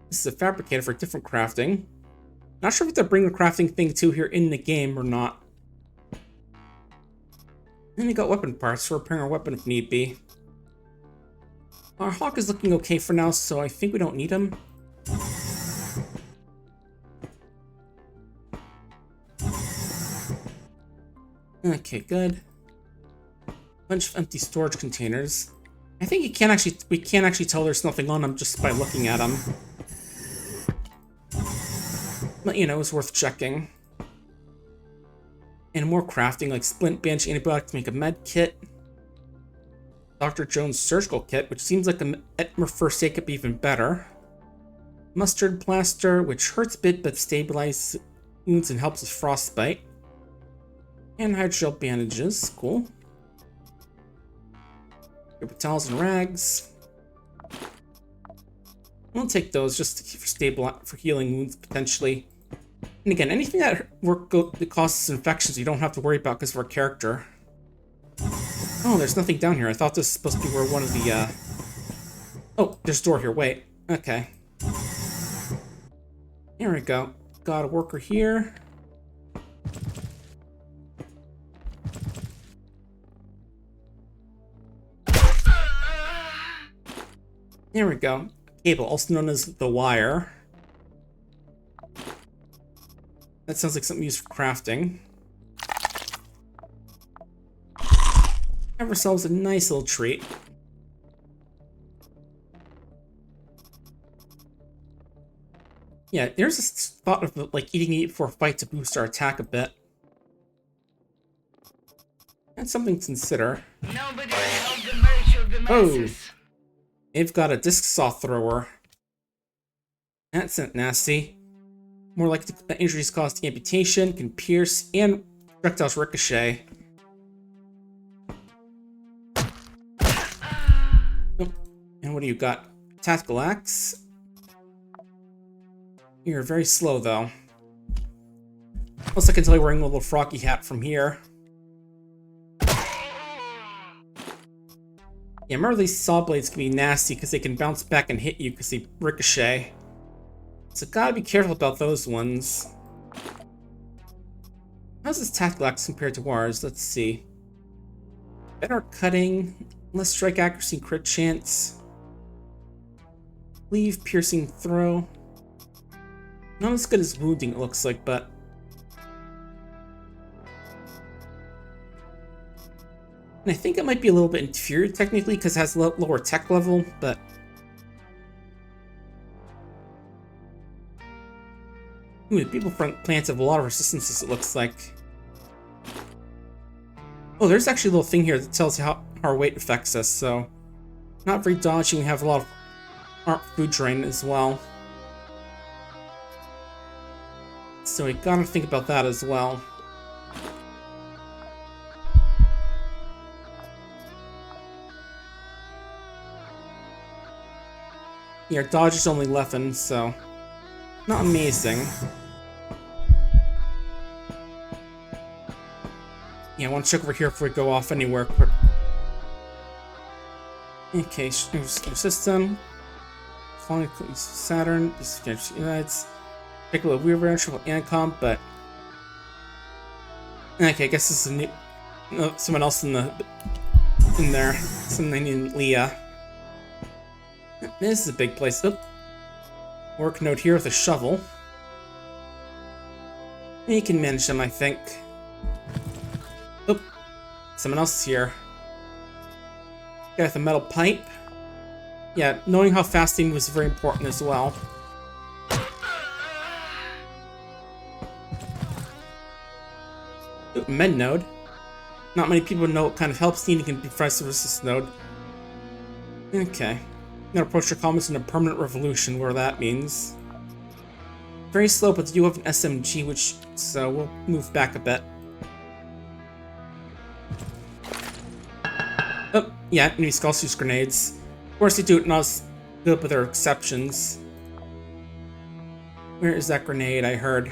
This is a fabricator for different crafting. Not sure if they're bringing the crafting thing to here in the game or not. Then you got weapon parts for repairing our weapon if need be. Our Hawk is looking okay for now, so I think we don't need him. Okay, good. Bunch of empty storage containers. I think we can't actually tell there's nothing on them just by looking at them. But you know, it's worth checking. And more crafting, like splint bench antibiotic to make a med kit. Dr. Jones surgical kit, which seems like a Etmer first aid could be even better. Mustard plaster, which hurts a bit but stabilizes wounds and helps with frostbite. And hydrogel bandages, cool. Paper towels and rags. We'll take those just for healing wounds potentially. And again, anything that causes infections you don't have to worry about because of our character. Oh, there's nothing down here. I thought this was supposed to be where one of the, Oh, there's a door here. Wait. Okay. Here we go. Got a worker here. There we go. Cable, also known as the wire. That sounds like something used for crafting. Have ourselves a nice little treat. Yeah, there's a thought of like eating meat before a fight to boost our attack a bit. That's something to consider. Nobody can help the merge of the masses. They've got a disc saw thrower. That's nasty. More like the injuries caused amputation, can pierce, and projectiles ricochet. Oh, and what do you got? Tactical axe. You're very slow, though. Also, I can tell you're wearing a little froggy hat from here. Yeah, remember these saw blades can be nasty because they can bounce back and hit you because they ricochet. So gotta be careful about those ones. How's this tactical axe compared to ours? Let's see. Better cutting, less strike accuracy, crit chance. Cleave, piercing, throw. Not as good as wounding, it looks like, but... And I think it might be a little bit inferior, technically, because it has a lower tech level, but... Ooh, the people front plants have a lot of resistances, it looks like. Oh, there's actually a little thing here that tells you how our weight affects us, so... Not very dodgy, we have a lot of food drain as well. So we gotta think about that as well. Yeah, our dodge is only 11, so... Not amazing. Yeah, I want to check over here before we go off anywhere. Okay, system. Falling Saturn. Unites. Take a little weird ranch with Ancom, but. Okay, I guess this is a new. Someone else in there. Someone named Leah. This is a big place. Oh. Work note here with a shovel. You can manage them, I think. Oh, someone else is here. Guy with a metal pipe. Yeah, knowing how fast they move is very important as well. Ooh, med node. Not many people know what kind of help needed can be pressed with this node. Okay. I'm gonna approach your comments in a permanent revolution, where that means. Very slow, but you have an SMG, so we'll move back a bit. Oh, yeah, enemies can also use grenades. Of course, they do it not as good, but there are exceptions. Where is that grenade I heard?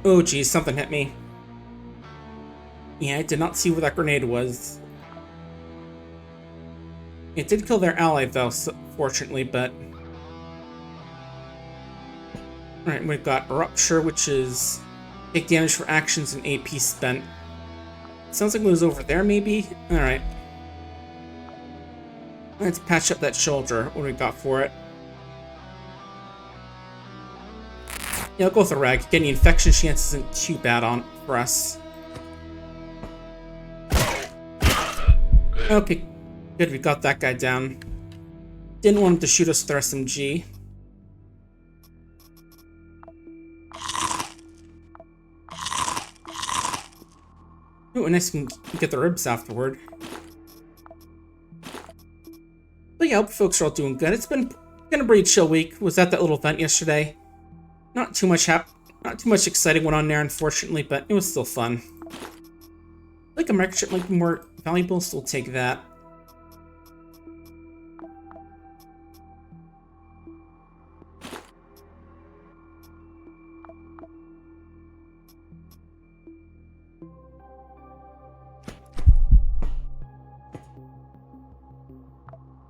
Oh geez, something hit me. Yeah, I did not see where that grenade was. It did kill their ally though, fortunately, but Alright, we've got Rupture, which is take damage for actions and AP spent. Sounds like it was over there, maybe? Alright. Let's patch up that shoulder. What do we got for it? Yeah, I'll go with a rag. Getting infection chance isn't too bad on for us. Okay, good. We got that guy down. Didn't want him to shoot us with our SMG. Ooh, and nice we can get the ribs afterward. But yeah, I hope folks are all doing good. It's been a pretty chill week. Was at that little event yesterday. Not too much exciting went on there, unfortunately, but it was still fun. Like a microchip might be more valuable, so we'll take that.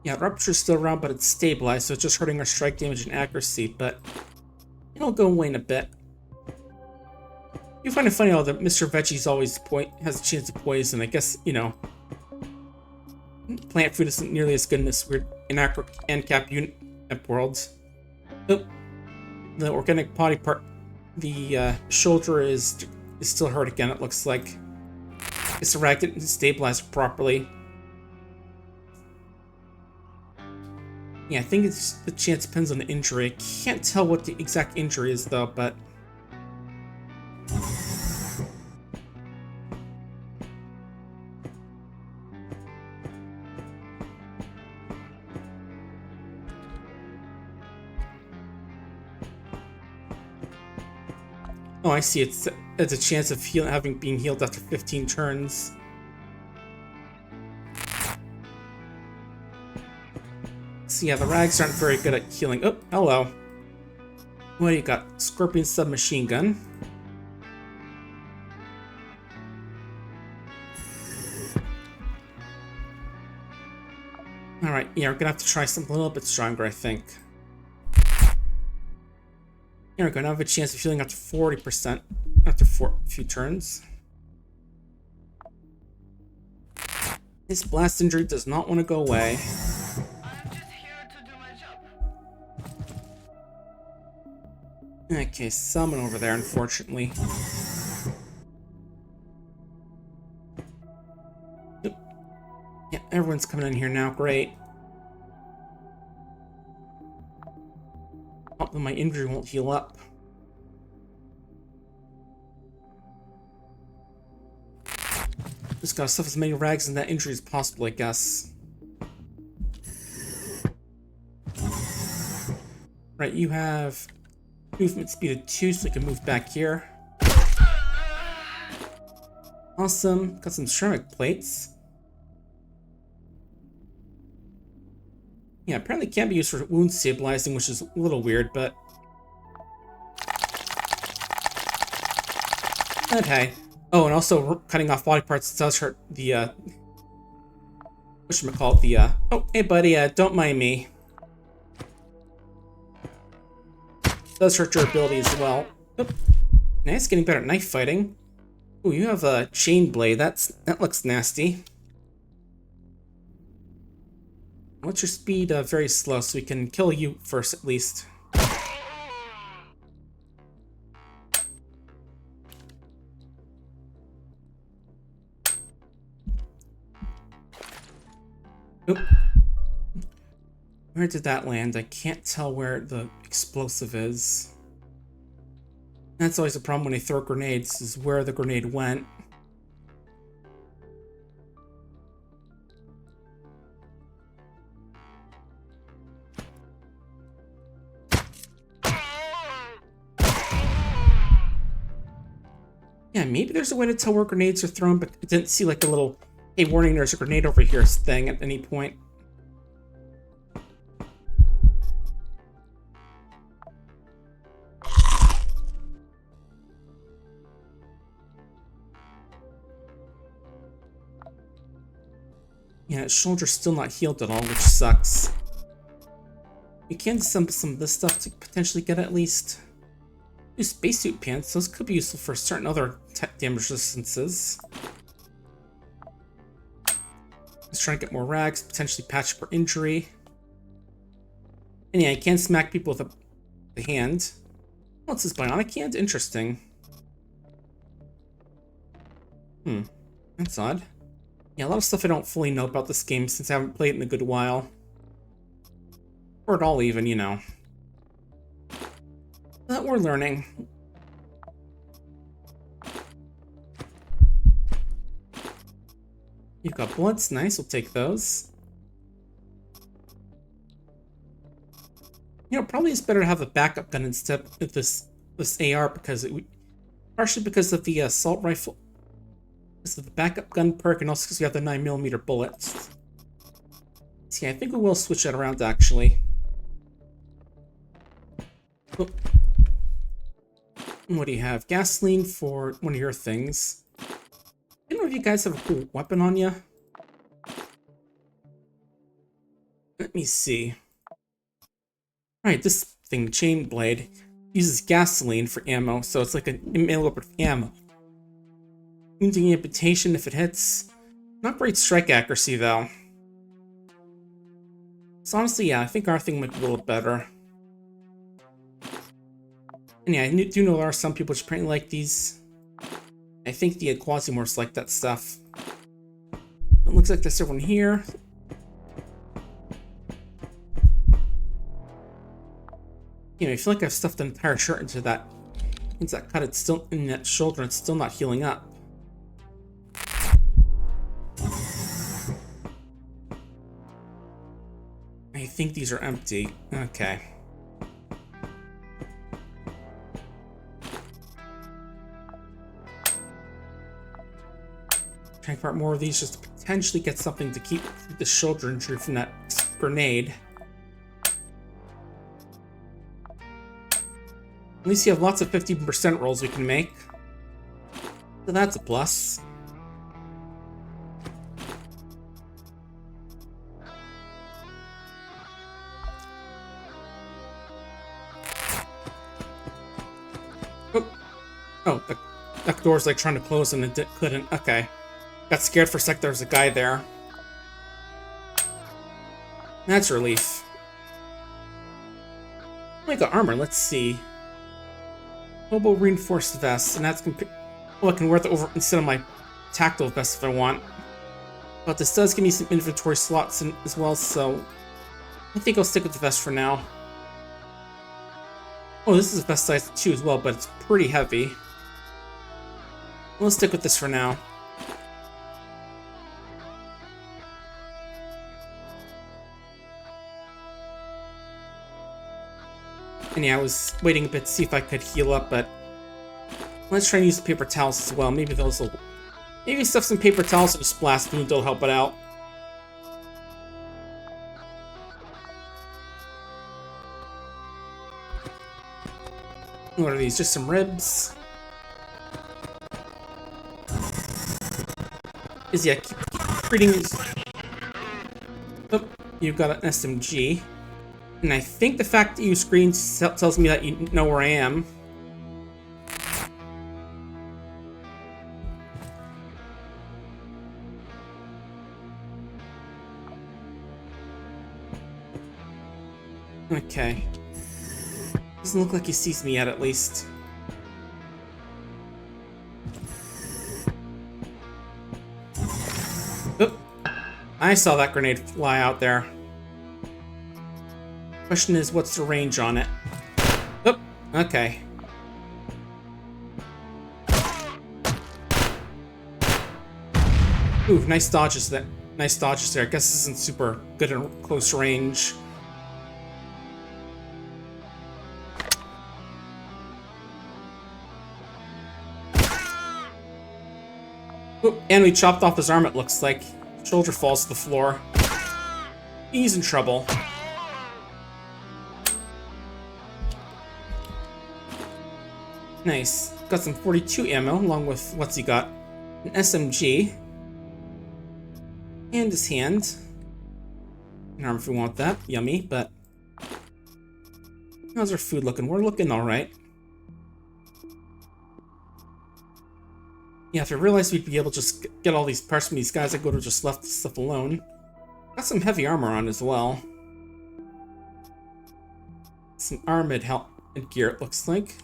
Yeah, Rupture's still around, but it's stabilized, so it's just hurting our strike damage and accuracy, but it'll go away in a bit. You find it funny how that Mr. Veggie's always has a chance of poison. I guess, you know, plant food isn't nearly as good in this weird Anarcho-Capitalism world. Oh, the organic body part, the shoulder is still hurt again, it looks like. It's a rag didn't stabilize it properly. Yeah, I think the chance depends on the injury. I can't tell what the exact injury is, though, but... Oh, I see. It's a chance of being healed after 15 turns. So yeah, the rags aren't very good at healing. Oh, hello. What do you got? Scorpion submachine gun. Alright, yeah, we're gonna have to try something a little bit stronger, I think. Here we go, now I have a chance of healing up to 40% after a few turns. This blast injury does not want to go away. Okay, someone over there, unfortunately. Oop. Yeah, everyone's coming in here now. Great. Oh, my injury won't heal up. Just gotta stuff as many rags in that injury as possible, I guess. Right, you have movement speed of 2, so we can move back here. Awesome. Got some ceramic plates. Yeah, apparently can't be used for wound stabilizing, which is a little weird, but... Okay. Oh, and also cutting off body parts does hurt the, whatchamacallit, the, Oh, hey buddy, don't mind me. Does hurt your ability as well. Oop. Nice, getting better at knife fighting. Ooh, you have a chain blade. That looks nasty. What's your speed? Very slow, so we can kill you first at least. Oop. Where did that land? I can't tell where the explosive is. That's always a problem when they throw grenades, is where the grenade went. Yeah, maybe there's a way to tell where grenades are thrown, but it didn't see like a little, hey, warning, there's a grenade over here thing at any point. Yeah, his shoulder's still not healed at all, which sucks. We can disassemble some of this stuff to potentially get at least. New spacesuit pants. Those could be useful for certain other damage resistances. Let's try to get more rags, potentially patch per injury. And yeah, you can smack people with the hand. What's this, bionic hand? Interesting. That's odd. Yeah, a lot of stuff I don't fully know about this game since I haven't played it in a good while. Or at all even, you know. But we're learning. You've got bullets, nice, we'll take those. You know, probably it's better to have a backup gun instead of this AR because partially because of the assault rifle. Because of the backup gun perk and also because we have the 9mm bullets. See, I think we will switch that around actually. Oh. What do you have? Gasoline for one of your things. I don't know if you guys have a cool weapon on you. Let me see. Alright, this thing, chain blade, uses gasoline for ammo, so it's like a melee weapon with ammo. Wounding amputation if it hits. Not great strike accuracy though. So honestly, yeah, I think our thing might be a little better. And yeah, I do know there are some people which apparently like these. I think the Quasimorphs like that stuff. It looks like there's everyone here. You know, I feel like I've stuffed an entire shirt into that cut. It's still in that shoulder. It's still not healing up. I think these are empty. Okay. Trying to part more of these just to potentially get something to keep the shoulder injury from that grenade. At least you have lots of 15% rolls we can make. So that's a plus. Oh, the door's like trying to close and it couldn't. Okay. Got scared for a sec, there was a guy there. That's a relief. Oh, I got armor, let's see. Mobile reinforced vest, and that's I can wear it over instead of my tactile vest if I want. But this does give me some inventory slots as well, so I think I'll stick with the vest for now. Oh, this is a vest size 2 as well, but it's pretty heavy. We'll stick with this for now. And yeah, I was waiting a bit to see if I could heal up, but let's try and use the paper towels as well. Maybe those will... Maybe stuff some paper towels and just blast wound will help it out. What are these? Just some ribs? Yeah, keep reading these. Oh, you've got an SMG. And I think the fact that you screen tells me that you know where I am. Okay. Doesn't look like he sees me yet, at least. Oh, I saw that grenade fly out there. Question is, what's the range on it? Oh, okay. Ooh, nice dodges there. Nice dodges there. I guess this isn't super good in close range. Ooh, and we chopped off his arm, it looks like. Shoulder falls to the floor. He's in trouble. Nice. Got some 42 ammo, along with what's he got? An SMG. And his hand. An arm if we want that. Yummy, but... how's our food looking? We're looking alright. Yeah, if I realized we'd be able to just get all these parts from these guys, I would have just left the stuff alone. Got some heavy armor on as well. Some armored gear, it looks like.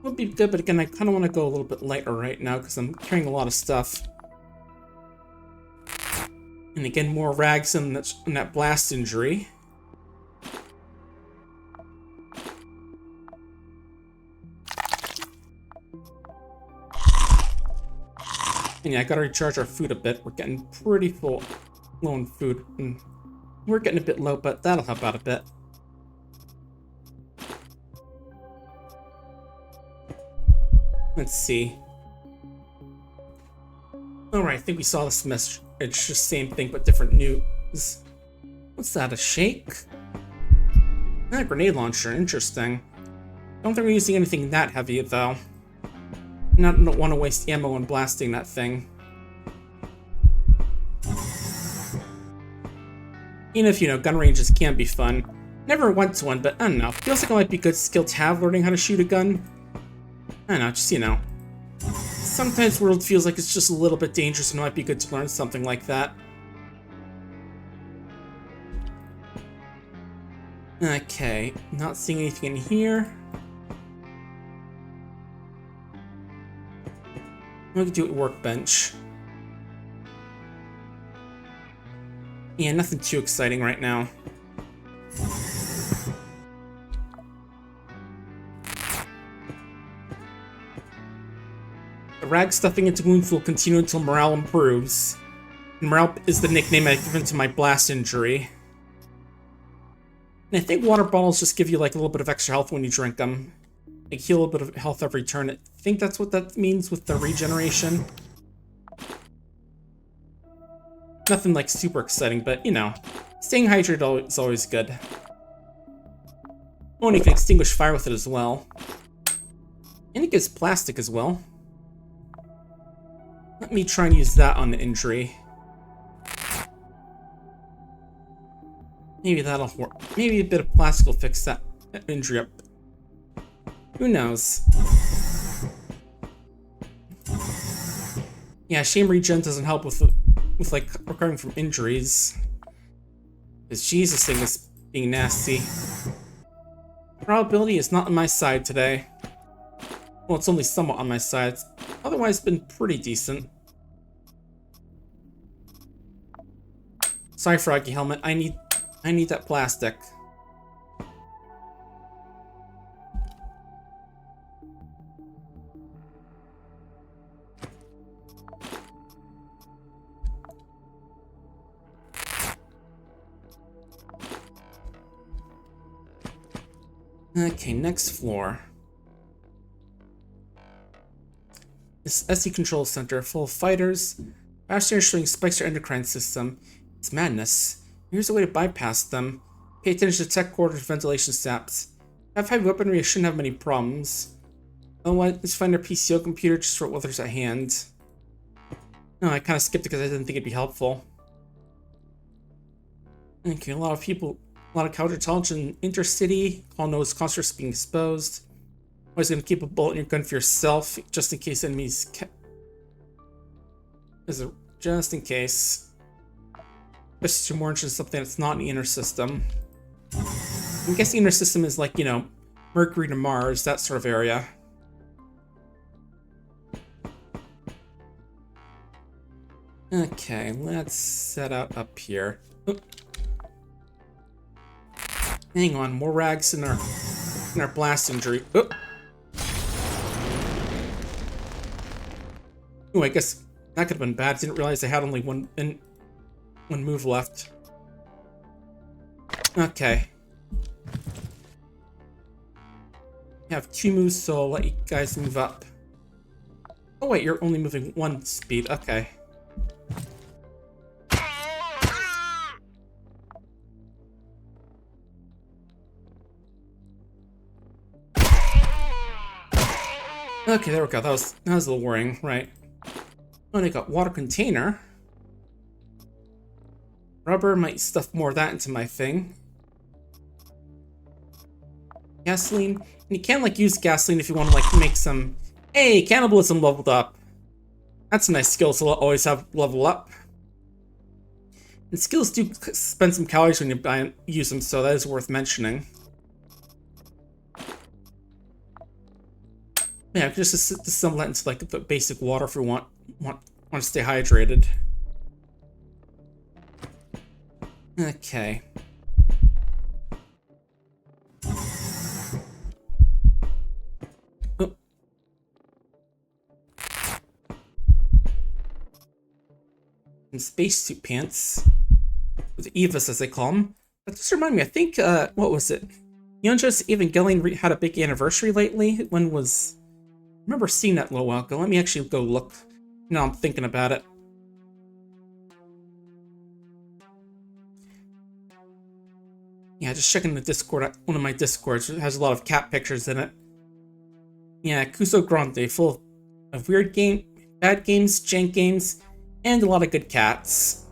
Would be good, but again, I kind of want to go a little bit lighter right now because I'm carrying a lot of stuff. And again, more rags in that blast injury. And yeah, I gotta recharge our food a bit. We're getting pretty low on food. And we're getting a bit low, but that'll help out a bit. Let's see. Alright, I think we saw this message. It's just same thing, but different news. What's that, a shake? A grenade launcher, interesting. Don't think we're using anything that heavy, though. Don't want to waste ammo on blasting that thing. Even if, gun ranges can be fun. Never went to one, but I don't know. Feels like it might be a good skill to have, learning how to shoot a gun. I don't know, just, sometimes the world feels like it's just a little bit dangerous and it might be good to learn something like that. Okay, not seeing anything in here. We can do it at workbench. Yeah, nothing too exciting right now. The rag stuffing into wounds will continue until morale improves. And morale is the nickname I've given to my blast injury. And I think water bottles just give you like a little bit of extra health when you drink them. Like heal a little bit of health every turn. I think that's what that means with the regeneration. Nothing like super exciting, but staying hydrated is always good. Oh, and you can extinguish fire with it as well. And it gives plastic as well. Let me try and use that on the injury. Maybe that'll work. Maybe a bit of plastic will fix that injury up. Who knows? Yeah, shame regen doesn't help with like recovering from injuries. Because Jesus thing is being nasty. Probability is not on my side today. Well, it's only somewhat on my side. It's otherwise been pretty decent. Sorry, Froggy Helmet. I need that plastic. Okay, next floor. This SE control center full of fighters. Faster showing spikes your endocrine system. It's madness. Here's a way to bypass them. Pay attention to tech quarters ventilation saps. Have heavy weaponry, I shouldn't have many problems. Otherwise, let's find our PCO computer just for what others at hand. No, I kind of skipped it because I didn't think it'd be helpful. Okay, a lot of counterintelligence in intercity. All knows concerts being exposed. Always gonna keep a bullet in your gun for yourself, just in case enemies just in case. Especially more interested in something that's not in the inner system. I'm guessing inner system is like, Mercury to Mars, that sort of area. Okay, let's set out up here. Oop. Hang on, more rags in our blast injury. Oop. Oh, I guess that could have been bad. Didn't realize I had only one move left. Okay. I have 2 moves, so I'll let you guys move up. Oh wait, you're only moving 1 speed. Okay. Okay, there we go. That was a little worrying, right? Oh, and I got water container. Rubber, might stuff more of that into my thing. Gasoline. And you can use gasoline if you want to make some... Hey, cannibalism leveled up. That's a nice skill to always have level up. And skills do spend some calories when you use them, so that is worth mentioning. Yeah, just assemble that into like the basic water if we want to stay hydrated. Okay. Oh. And spacesuit pants. The Evas, as they call them. That just remind me, I think, what was it? Neon Genesis Evangelion had a big anniversary lately. When was... I remember seeing that a little while ago. Let me actually go look. Now I'm thinking about it. Yeah, just checking the Discord. One of my Discords has a lot of cat pictures in it. Yeah, Kuso Grande, full of weird bad games, jank games, and a lot of good cats.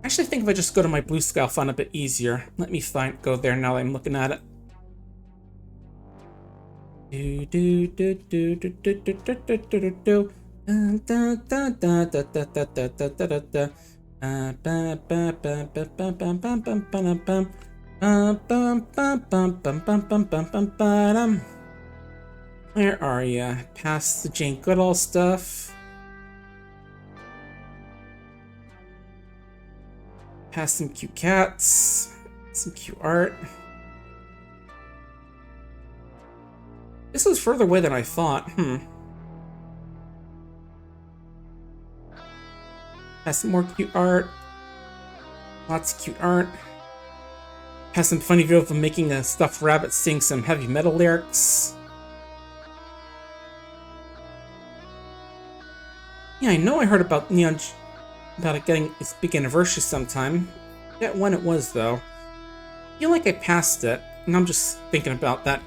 I actually think if I just go to my Blue Sky, I'll find it a bit easier. Let me go there now that I'm looking at it. Where are ya? Past the Jane Goodall stuff. Past some cute cats. Some cute art. This was further away than I thought. Has some more cute art. Lots of cute art. Has some funny video of them making a stuffed rabbit sing some heavy metal lyrics. Yeah, I know I heard about about it getting its big anniversary sometime. I forget when it was though. I feel like I passed it, and I'm just thinking about that.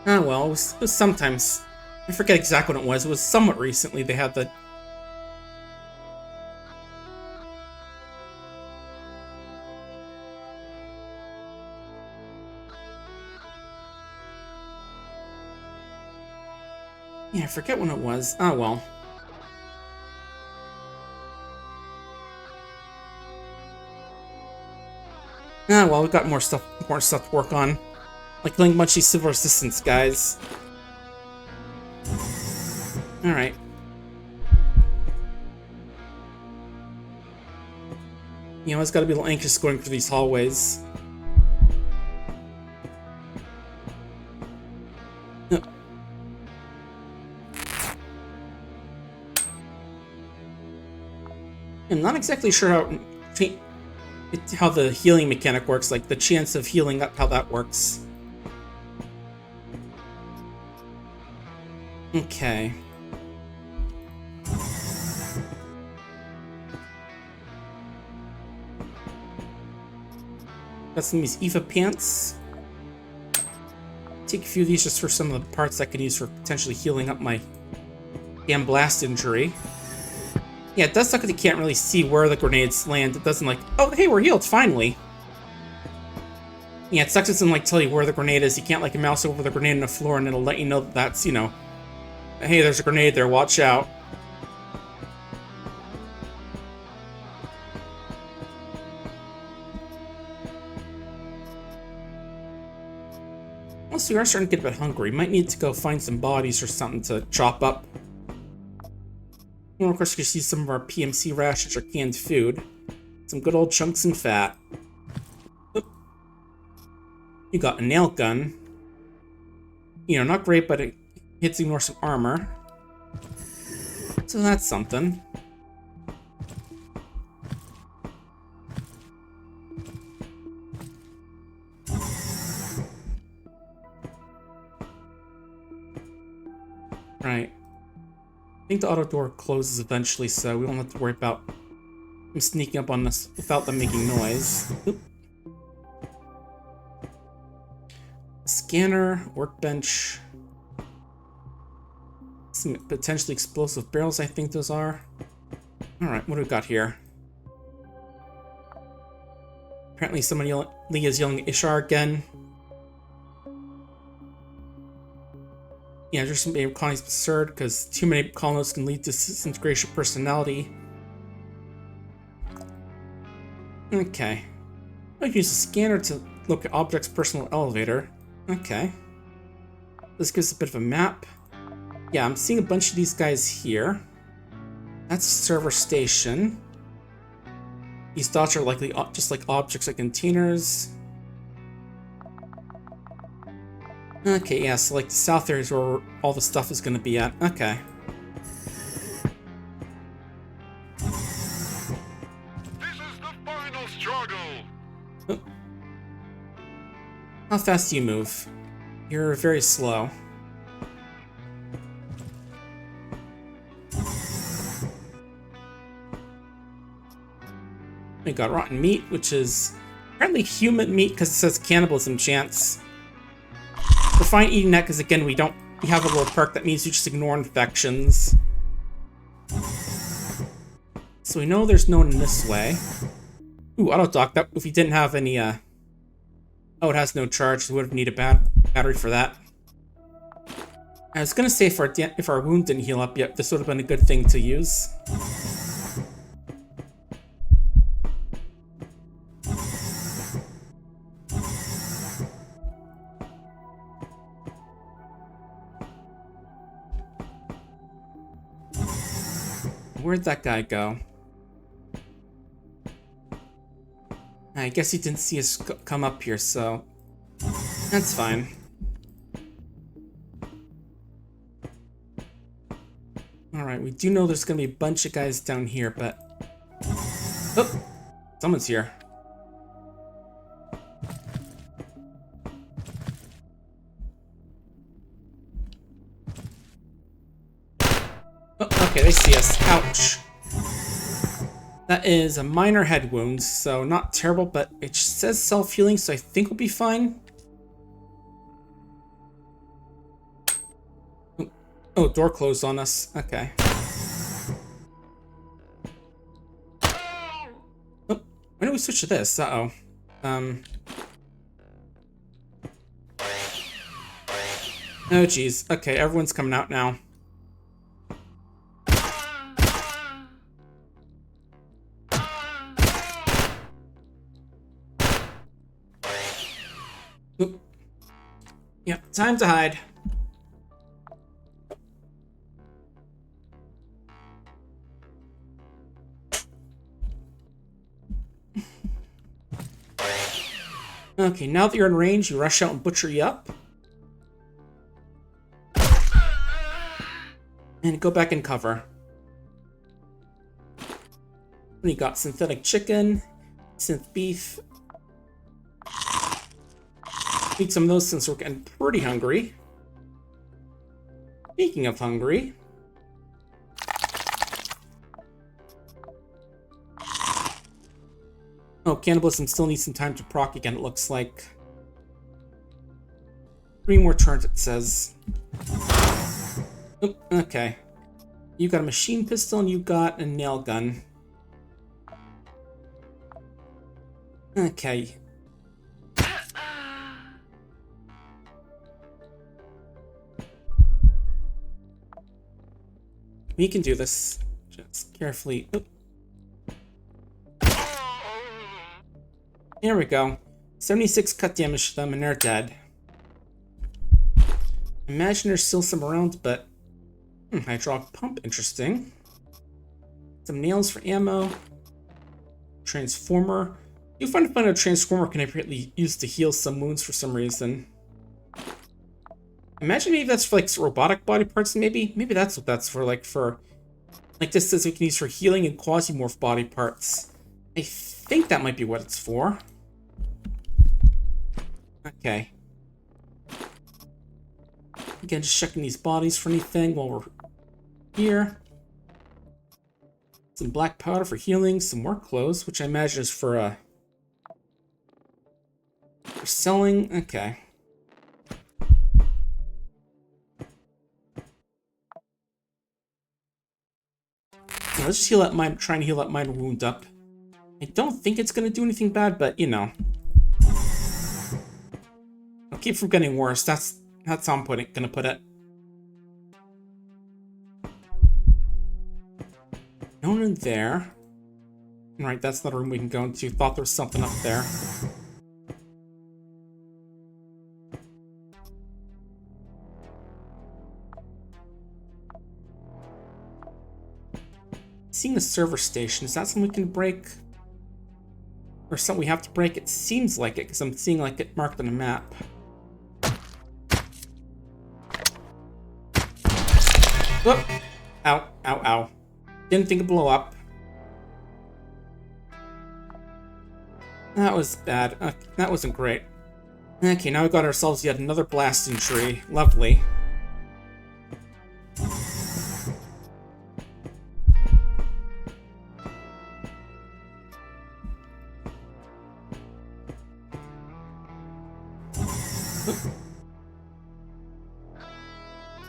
Ah, well, it was sometimes. I forget exactly when it was. It was somewhat recently they had the... Yeah, I forget when it was. Ah, well. Ah, well, we've got more stuff to work on. Like killing a bunch of these civil resistance guys. Alright. You know, it's gotta be a little anxious going through these hallways. I'm not exactly sure how the healing mechanic works, like the chance of healing up, how that works. Okay. Got some of these Eva pants. Take a few of these just for some of the parts I can use for potentially healing up my damn blast injury. Yeah, it does suck that you can't really see where the grenades land. It doesn't like, oh, hey, we're healed, finally. Yeah, it sucks it doesn't like tell you where the grenade is. You can't like mouse over the grenade on the floor and it'll let you know that that's, you know, hey, there's a grenade there, watch out. Once we are starting to get a bit hungry, might need to go find some bodies or something to chop up. Well, of course, you can see some of our PMC rations or canned food. Some good old chunks and fat. Oop. You got a nail gun. You know, not great, but it hits ignore some armor. So that's something. Right. I think the auto door closes eventually, so we won't have to worry about them sneaking up on us without them making noise. Oop. Scanner, workbench. Some potentially explosive barrels, I think those are. Alright, what do we got here? Apparently Lee is yelling at Ishar again. Yeah, just some colonies absurd because too many colonists can lead to disintegration of personality. Okay. I'll use a scanner to look at objects' personal elevator. Okay. This gives a bit of a map. Yeah, I'm seeing a bunch of these guys here. That's a server station. These dots are likely just like objects like containers. Okay, yeah, so like the south area is where all the stuff is going to be at. Okay. This is the final struggle. Oh. How fast do you move? You're very slow. We got rotten meat, which is apparently human meat because it says cannibalism chance. We're fine eating that because again we have a little perk that means you just ignore infections. So we know there's no one in this way. Ooh, auto dock. That if we didn't have any oh, it has no charge, so we would have needed a battery for that. I was gonna say if our wound didn't heal up yet, this would have been a good thing to use. Where'd that guy go? I guess he didn't see us come up here, so that's fine. Alright, we do know there's gonna be a bunch of guys down here, but... Oh! Someone's here. Oh, okay, they see us. Ouch. That is a minor head wound, so not terrible, but it says self-healing, so I think we'll be fine. Oh, door closed on us. Okay. Oh, why don't we switch to this? Uh-oh. Oh, geez. Okay, everyone's coming out now. Oop. Yep, time to hide. Okay, now that you're in range, you rush out and butcher you up. And go back in cover. We got synthetic chicken, synth beef. Eat some of those since we're getting pretty hungry. Speaking of hungry. Oh, cannibalism still needs some time to proc again, it looks like. 3 more turns, it says. Oh, okay. You got a machine pistol and you got a nail gun. Okay. We can do this. Just carefully. Oop. Here we go. 76 cut damage to them and they're dead. Imagine there's still some around, but... hydraulic pump, interesting. Some nails for ammo. Transformer. You find a transformer can apparently use to heal some wounds for some reason. Imagine maybe that's for like robotic body parts, maybe? Maybe that's what that's for, like this says we can use for healing and Quasimorph body parts. I think that might be what it's for. Okay. Again, just checking these bodies for anything while we're here. Some black powder for healing, some more clothes, which I imagine is for selling. Okay. Let's just heal that mind, try and heal that minor wound up. I don't think it's gonna do anything bad, but you know. I'll keep from getting worse. That's how I'm gonna put it. No one in there. Right, that's not a room we can go into. Thought there was something up there. Seeing the server station, is that something we can break? Or something we have to break? It seems like it, because I'm seeing like it marked on a map. Whoop! Ow, ow, ow. Didn't think it'd blow up. That was bad. That wasn't great. Okay, now we got ourselves yet another blast injury. Lovely.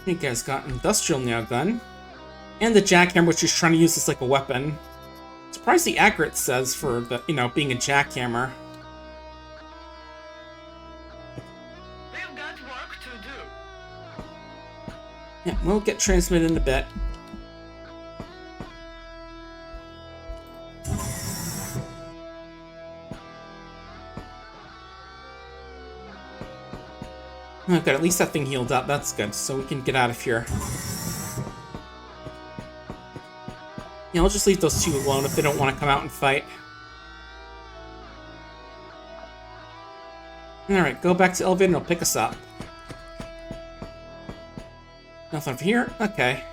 You guys got industrial nail gun. And the jackhammer, which is trying to use this like a weapon. Surprisingly accurate, says, for the, you know, being a jackhammer. We've got work to do. Yeah, we'll get transmitted in a bit. Oh, good. At least that thing healed up. That's good. So we can get out of here. Yeah, I'll just leave those two alone if they don't want to come out and fight. Alright, go back to the elevator and it'll pick us up. Nothing over here? Okay.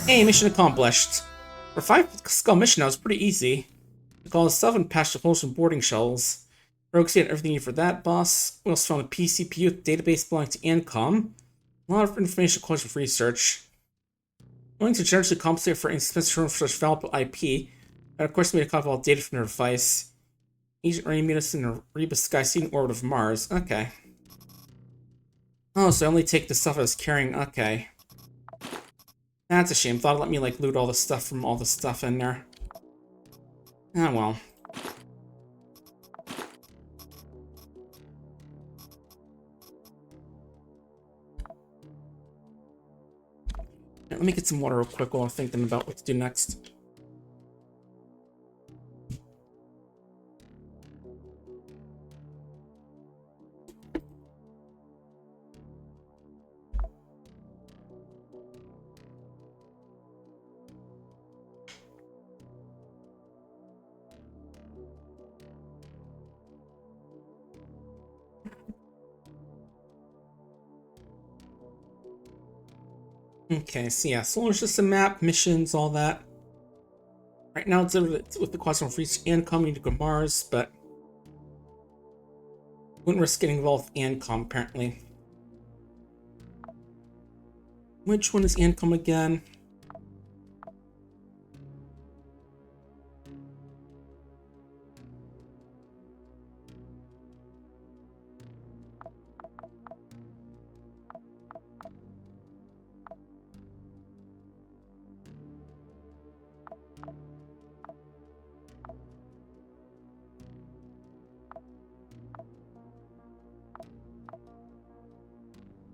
Hey, mission accomplished. For 5-skull mission, that was pretty easy. We call 7 patched holes from boarding shells. Rogues had everything needed for that, boss. We also found a PCPU database belonging to Ancom. A lot of information quality for research. Willing to generously compensate for expensive for such valuable IP, but of course made a copy of all data from their device. Agent Ray meet us in a Rebus sky scene orbit of Mars. Okay. Oh, so I only take the stuff I was carrying. Okay. That's a shame. Thought it let me like loot all the stuff from all the stuff in there. Ah, well. Let me get some water real quick while I'm thinking about what to do next. Okay, so yeah, solar system map, missions, all that. Right now it's with the Quasimorph reach and coming to Mars, but wouldn't risk getting involved with Ancom, apparently. Which one is Ancom again?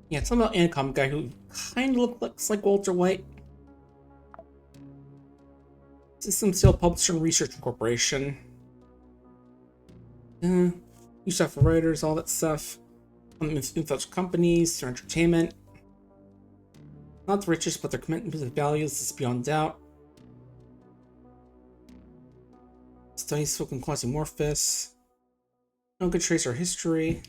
Yeah, it's something about Ancom guy who kind of looks like Walter White. System Still Publisher and Research Corporation. New stuff for writers, all that stuff. Such companies, their entertainment. Not the richest, but their commitment to the values is beyond doubt. Studies spoken Quasimorphous. No good trace our history.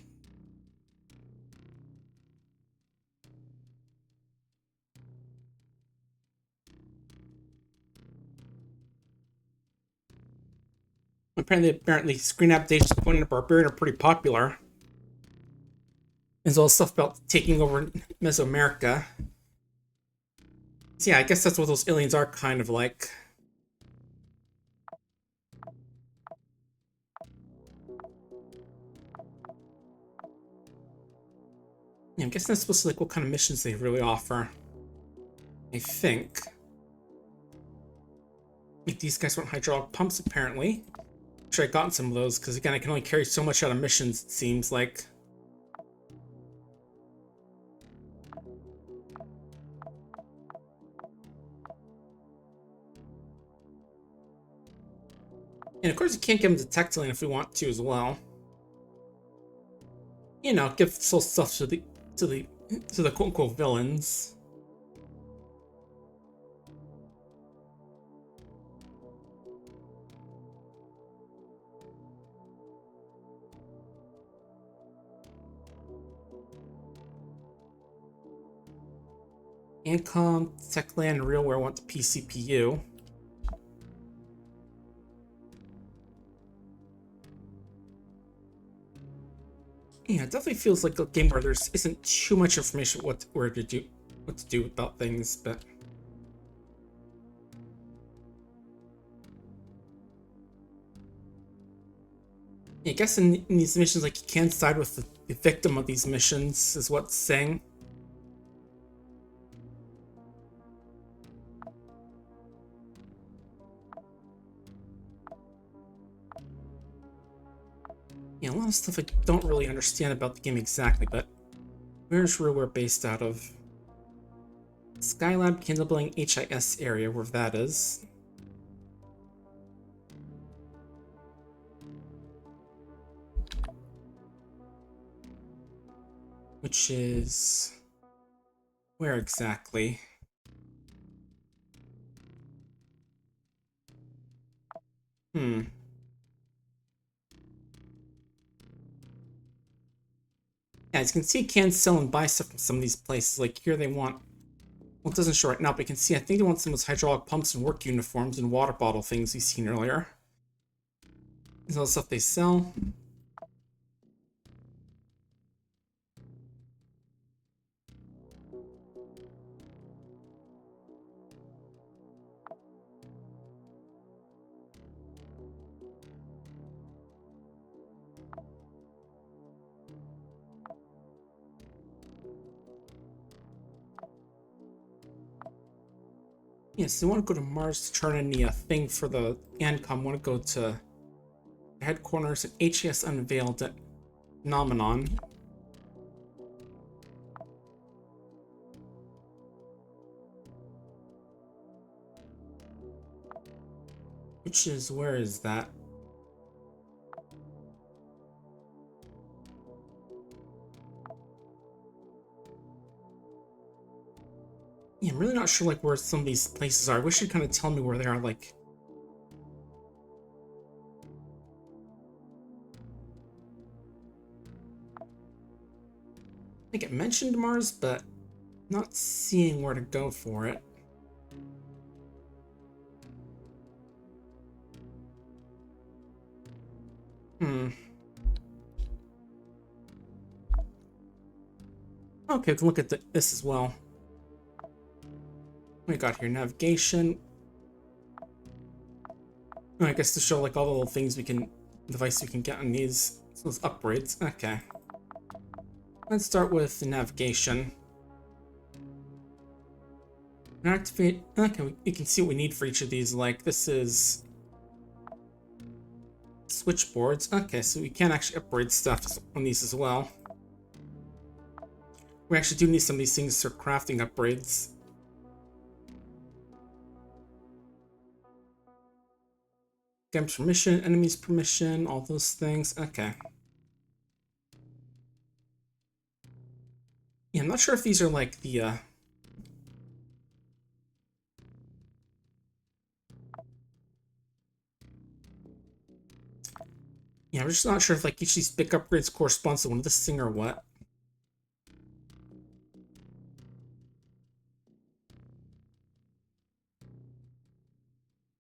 Apparently, screen adaptations of Conan the Barbarian are pretty popular. There's all stuff about taking over Mesoamerica. So yeah, I guess that's what those aliens are kind of like. Yeah, I'm guessing that's supposed to like what kind of missions they really offer. I think. Like, these guys want hydraulic pumps, apparently. Should have gotten some of those, because again, I can only carry so much out of missions, it seems like. And of course, you can't give them the Tectilian if we want to as well. You know, give soul stuff to the quote-unquote villains. Ancom, Techland, and RealWare want the PCPU. Yeah, it definitely feels like a game where there isn't too much information what to do about things, but yeah, I guess in these missions, like, you can side with the victim of these missions, is what's saying. Yeah, a lot of stuff I don't really understand about the game exactly, but where's RealWare based out of? Skylab Kindling HIS area, where that is. Which is... where exactly? Yeah, as you can see, you can sell and buy stuff from some of these places. Like, here they want... well, it doesn't show right now, but you can see, I think they want some of those hydraulic pumps and work uniforms and water bottle things we've seen earlier. This is all the stuff they sell. Yes, they want to go to Mars to turn in the thing for the Ancom. Want to go to headquarters at HES Unveiled at Phenomenon. Which is, where is that? Yeah, I'm really not sure, like, where some of these places are. I wish you'd kind of tell me where they are, like... I think it mentioned Mars, but not seeing where to go for it. Okay, we can look at this as well. We got here navigation. Oh, I guess to show like all the little things we can, device we can get on these upgrades. Okay. Let's start with the navigation. Activate. Okay, we can see what we need for each of these. Like, this is switchboards. Okay, so we can actually upgrade stuff on these as well. We actually do need some of these things for crafting upgrades. Games permission, enemies permission, all those things. Okay. Yeah, I'm not sure if these are like the yeah, I'm just not sure if like each of these big upgrades corresponds to one of this thing or what.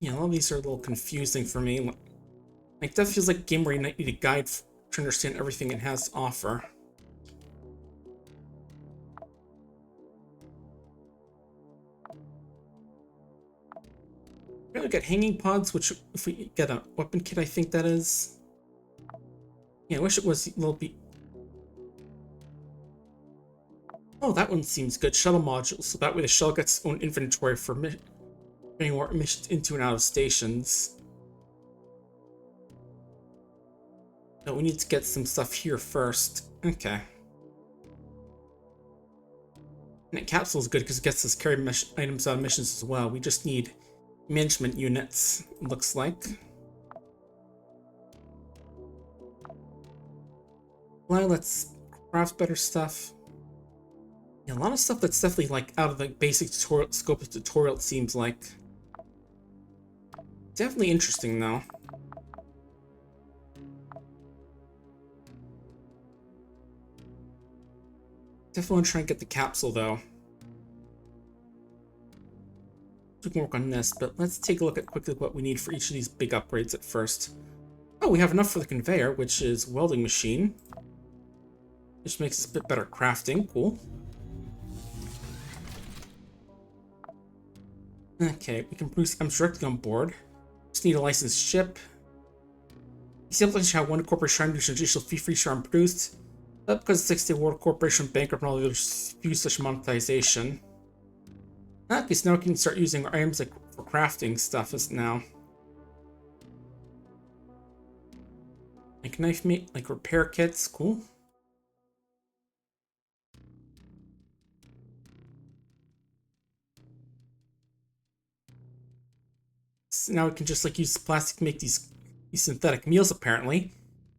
Yeah, all of these are a little confusing for me. Like, that feels like a game where you need a guide to understand everything it has to offer. We're gonna get hanging pods, which if we get a weapon kit, I think that is. Yeah, I wish it was a little bit. Oh, that one seems good. Shuttle modules, so that way the shuttle gets its own inventory for Getting more emissions into and out of stations. No, we need to get some stuff here first. Okay. And that capsule is good because it gets us carry items out of missions as well. We just need management units, it looks like. Well, let's craft better stuff. Yeah, a lot of stuff that's definitely like out of the basic tutorial scope of the tutorial, it seems like. Definitely interesting though. Definitely want to try and get the capsule though. We can work on this, but let's take a look at quickly what we need for each of these big upgrades at first. Oh, we have enough for the conveyor, which is welding machine. Which makes us a bit better crafting. Cool. Okay, we can produce items directly on board. Just need a licensed ship. Example how one corporation trying to do additional fee for each arm produced. But because the 6-day World Corporation bankrupt and all the other few such monetization. Okay, so now we can start using our items like for crafting stuff as now. Like knife mate, like repair kits, cool. So now we can just like use plastic to make these synthetic meals apparently.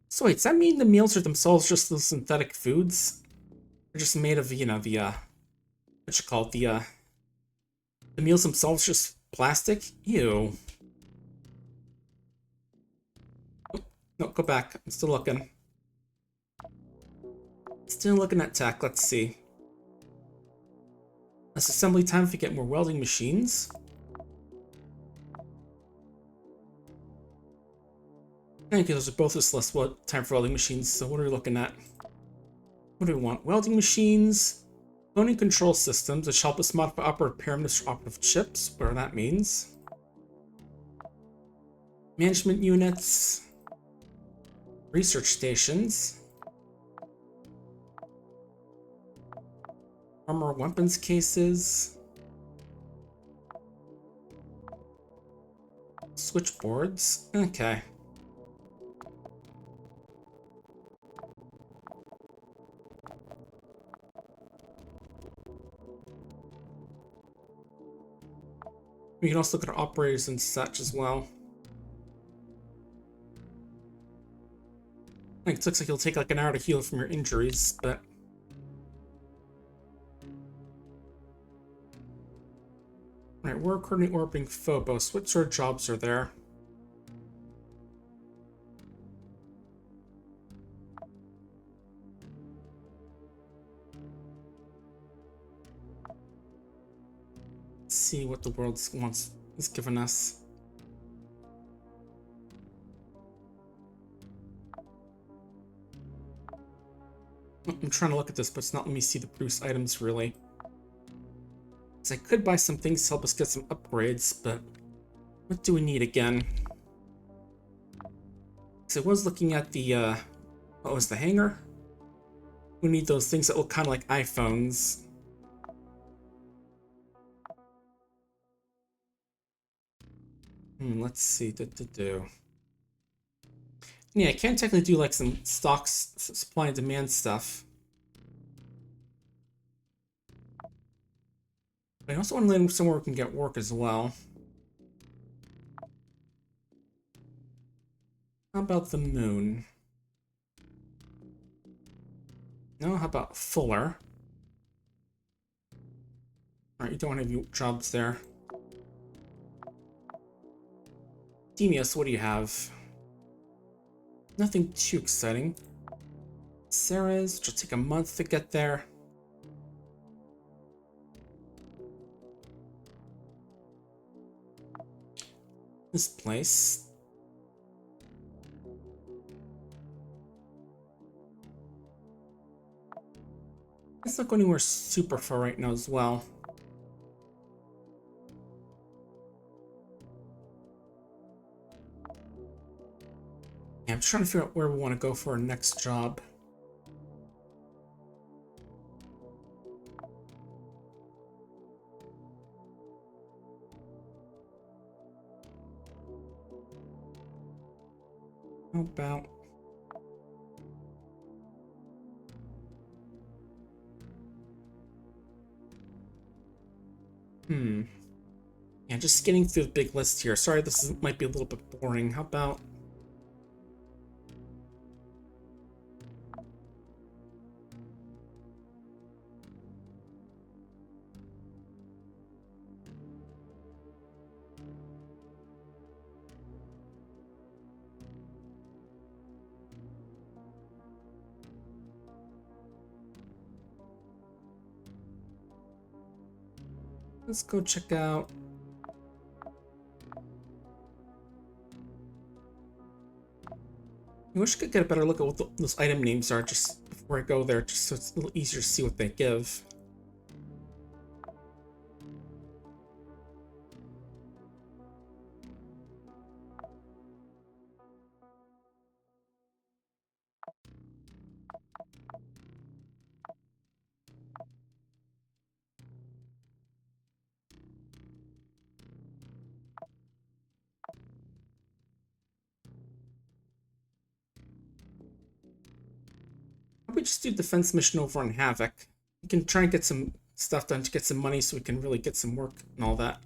So wait, does that mean the meals are themselves just those synthetic foods? They're just made of, you know, the what you call it, the meals themselves just plastic? Ew. Oh, no, go back. I'm still looking. Still looking at tech. Let's see. Less assembly time if we get more welding machines. I think those are both just less time for welding machines. So what are we looking at? What do we want? Welding machines. Cloning control systems, which help us modify operative parameters for operative chips, whatever that means. Management units. Research stations. Armor weapons cases. Switchboards. Okay. We can also look at our operators and such as well. Like, it looks like it'll take like an hour to heal from your injuries, but... Alright, we're currently orbiting Phobos. What sort of jobs are there? Let's see what the world is giving us. I'm trying to look at this, but it's not letting me see the produce items really. So I could buy some things to help us get some upgrades, but what do we need again? So I was looking at the, what was the hangar? We need those things that look kind of like iPhones. Let's see. Yeah, I can technically do like some stocks, supply and demand stuff. But I also want to land somewhere we can get work as well. How about the moon? No, how about Fuller? Alright, you don't have any jobs there. Demios, what do you have? Nothing too exciting. Sarah's, which will take a month to get there. This place. It's not going anywhere super far right now as well. Yeah, I'm trying to figure out where we want to go for our next job. How about... Yeah, just getting through the big list here. Sorry, might be a little bit boring. How about... Let's go check out... I wish I could get a better look at what those item names are just before I go there, just so it's a little easier to see what they give. We just do defense mission over on Havoc. We can try and get some stuff done to get some money so we can really get some work and all that.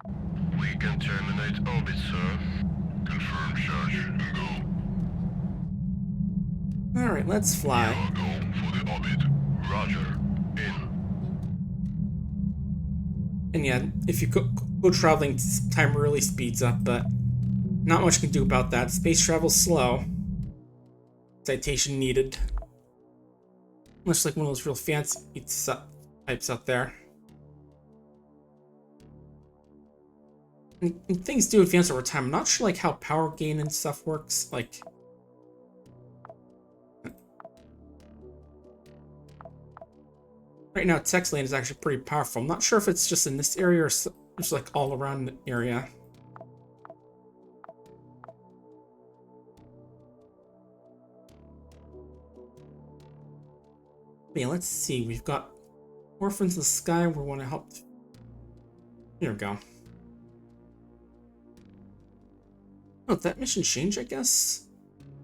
We can terminate orbit, sir. Confirm charge and go. Alright, let's fly. Go for the orbit. Roger. In. And yeah, if you go traveling, time really speeds up, but not much you can do about that. Space travel's slow. Citation needed. Much like one of those real fancy types out there. And things do advance over time. I'm not sure like how power gain and stuff works. Like, right now, Texland is actually pretty powerful. I'm not sure if it's just in this area or just like all around the area. Yeah, let's see. We've got orphans in the sky. We want to help. Here we go. Oh, did that mission change, I guess?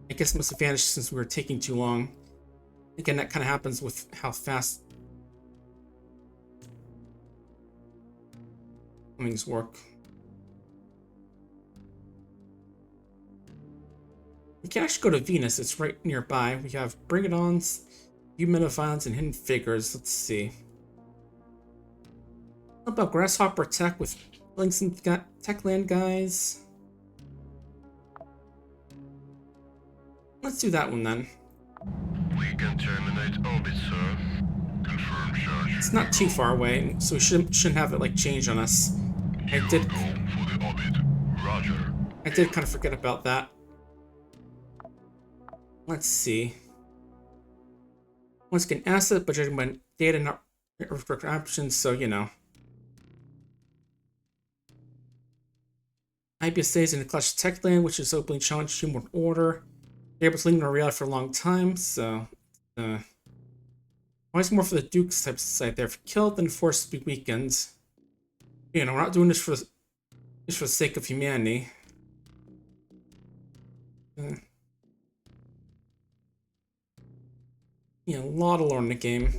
I guess it must have vanished since we were taking too long. Again, that kind of happens with how fast things work. We can actually go to Venus. It's right nearby. We have Bring It Ons, Humidifions, and Hidden Figures. Let's see. How about Grasshopper Tech with links and Techland guys? Let's do that one then. We can terminate orbit, sir. Confirm charge. It's not too far away, so we shouldn't have it like change on us. I did. Go for the orbit. Roger. I did kind of forget about that. Let's see. Once again, asset budgeting by data not restrict options, so you know. IBSA is in the clutch of Techland, which is openly challenged human order. They're able to linger in reality for a long time, so Quasimorph for the Duke's type of society there. If killed, then forced to be weakened. You know, we're not doing this for the sake of humanity. Yeah, a lot of lore in the game.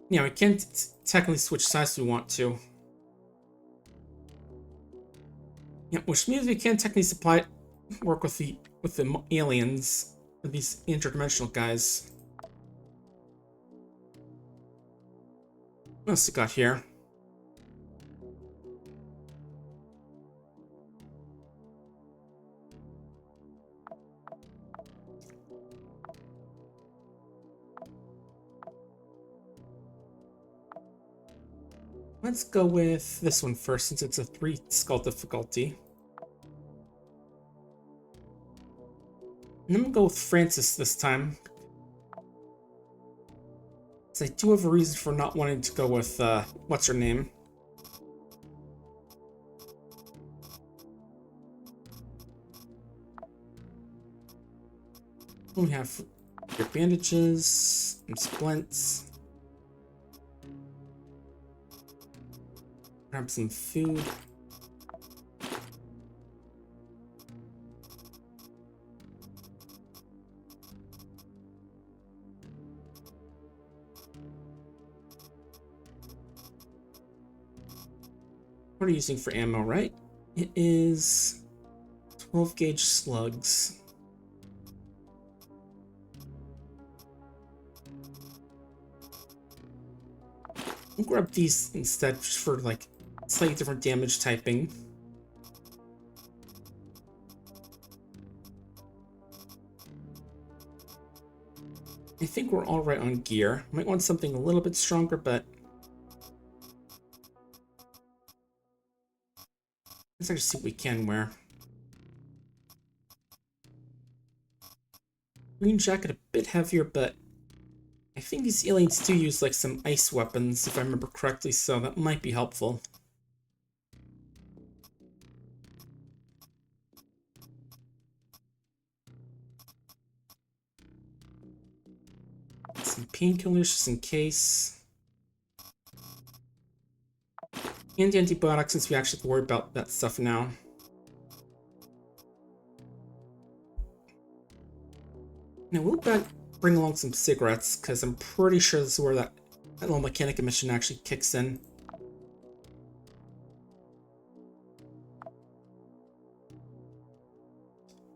Yeah, we can't technically switch sides if we want to. Yeah, which means we can't technically work with the aliens, with these interdimensional guys. What else we got here? Let's go with this one first, since it's a 3 skull difficulty. And I'm gonna go with Francis this time. So I do have a reason for not wanting to go with, what's her name? We have your bandages, and splints. Grab some food. What are you using for ammo, right? It is 12 gauge slugs. I'll grab these instead just for like slightly different damage typing. I think we're all right on gear. Might want something a little bit stronger, but let's actually see what we can wear. Green jacket a bit heavier, but I think these aliens do use like some ice weapons, if I remember correctly, so that might be helpful. Some painkillers just in case. And antibiotics since we actually have to worry about that stuff now. Now we'll bring along some cigarettes, because I'm pretty sure this is where that little mechanic mission actually kicks in.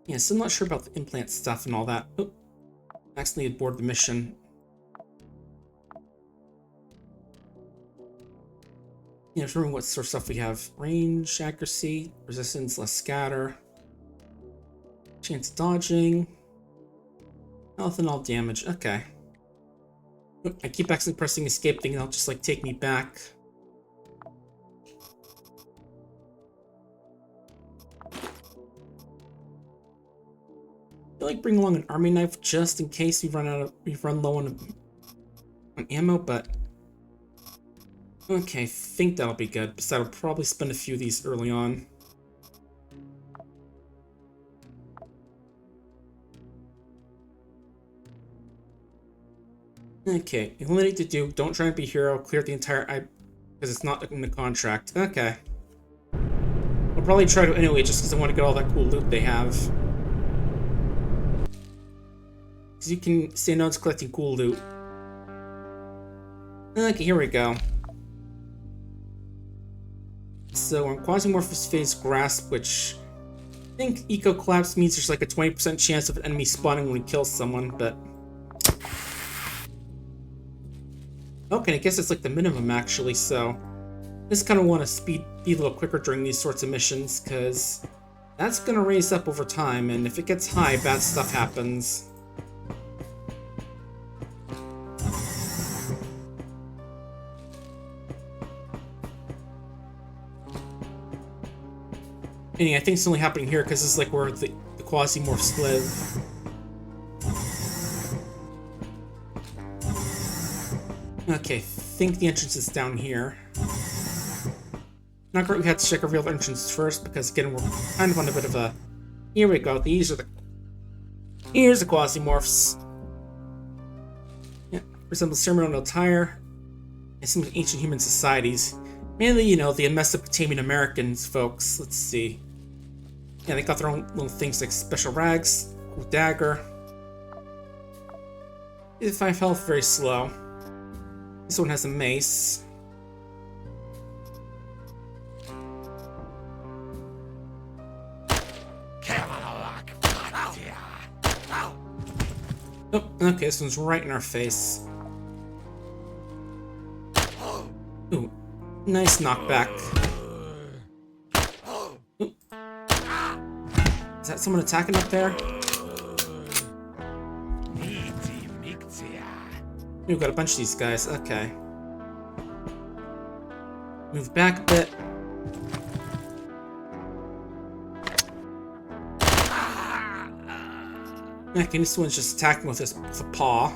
Yeah, still not sure about the implant stuff and all that. Oh, accidentally aboard the mission. Yeah, just remember what sort of stuff we have. Range, accuracy, resistance, less scatter, chance of dodging, health and all damage. Okay. Oh, I keep accidentally pressing escape thinking it'll just like take me back. I feel like bring along an army knife just in case we run low on ammo, but okay, I think that'll be good. Besides, I'll probably spend a few of these early on. Okay, eliminate the Duke. Don't try and be a hero. Clear the entire because it's not in the contract. Okay. I'll probably try to anyway, just because I want to get all that cool loot they have. Because you can say no to collecting cool loot. Okay, here we go. So on Quasimorph's phase grasp, which I think eco collapse means there's like a 20% chance of an enemy spawning when we kill someone, but okay, I guess it's like the minimum actually, so I just kind of want to be a little quicker during these sorts of missions, because that's going to raise up over time, and if it gets high, bad stuff happens. And I think it's only happening here because this is like where the Quasimorphs live. Okay, I think the entrance is down here. Not great, we had to check our real entrance first because again we're kind of on a bit of a... Here we go, here's the Quasimorphs. Yeah, resemble ceremonial attire. It seems like ancient human societies. Mainly, you know, the Mesopotamian Americans folks. Let's see. Yeah, they got their own little things like special rags, cool dagger. 5 health, very slow. This one has a mace. Oh, okay, this one's right in our face. Ooh, nice knockback. Ooh. Is that someone attacking up there? We've got a bunch of these guys, okay. Move back a bit. Okay, this one's just attacking with a paw.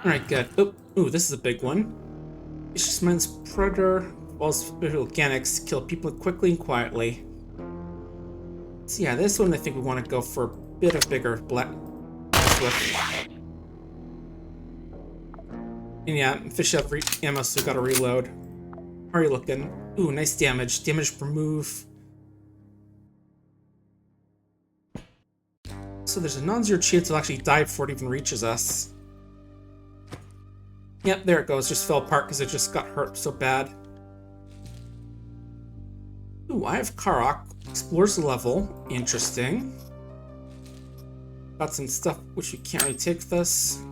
Alright, good. Ooh, this is a big one. It's just man's predator, whilst organics kill people quickly and quietly. So yeah, this one I think we want to go for a bit of bigger black. And yeah, fish out ammo, so we gotta reload. How are you looking? Ooh, nice damage. Damage per move. So there's a non-zero chance it'll actually die before it even reaches us. Yep, there it goes. Just fell apart because it just got hurt so bad. Ooh, I have Karok. Explores the level. Interesting. Got some stuff which we can't really take with us.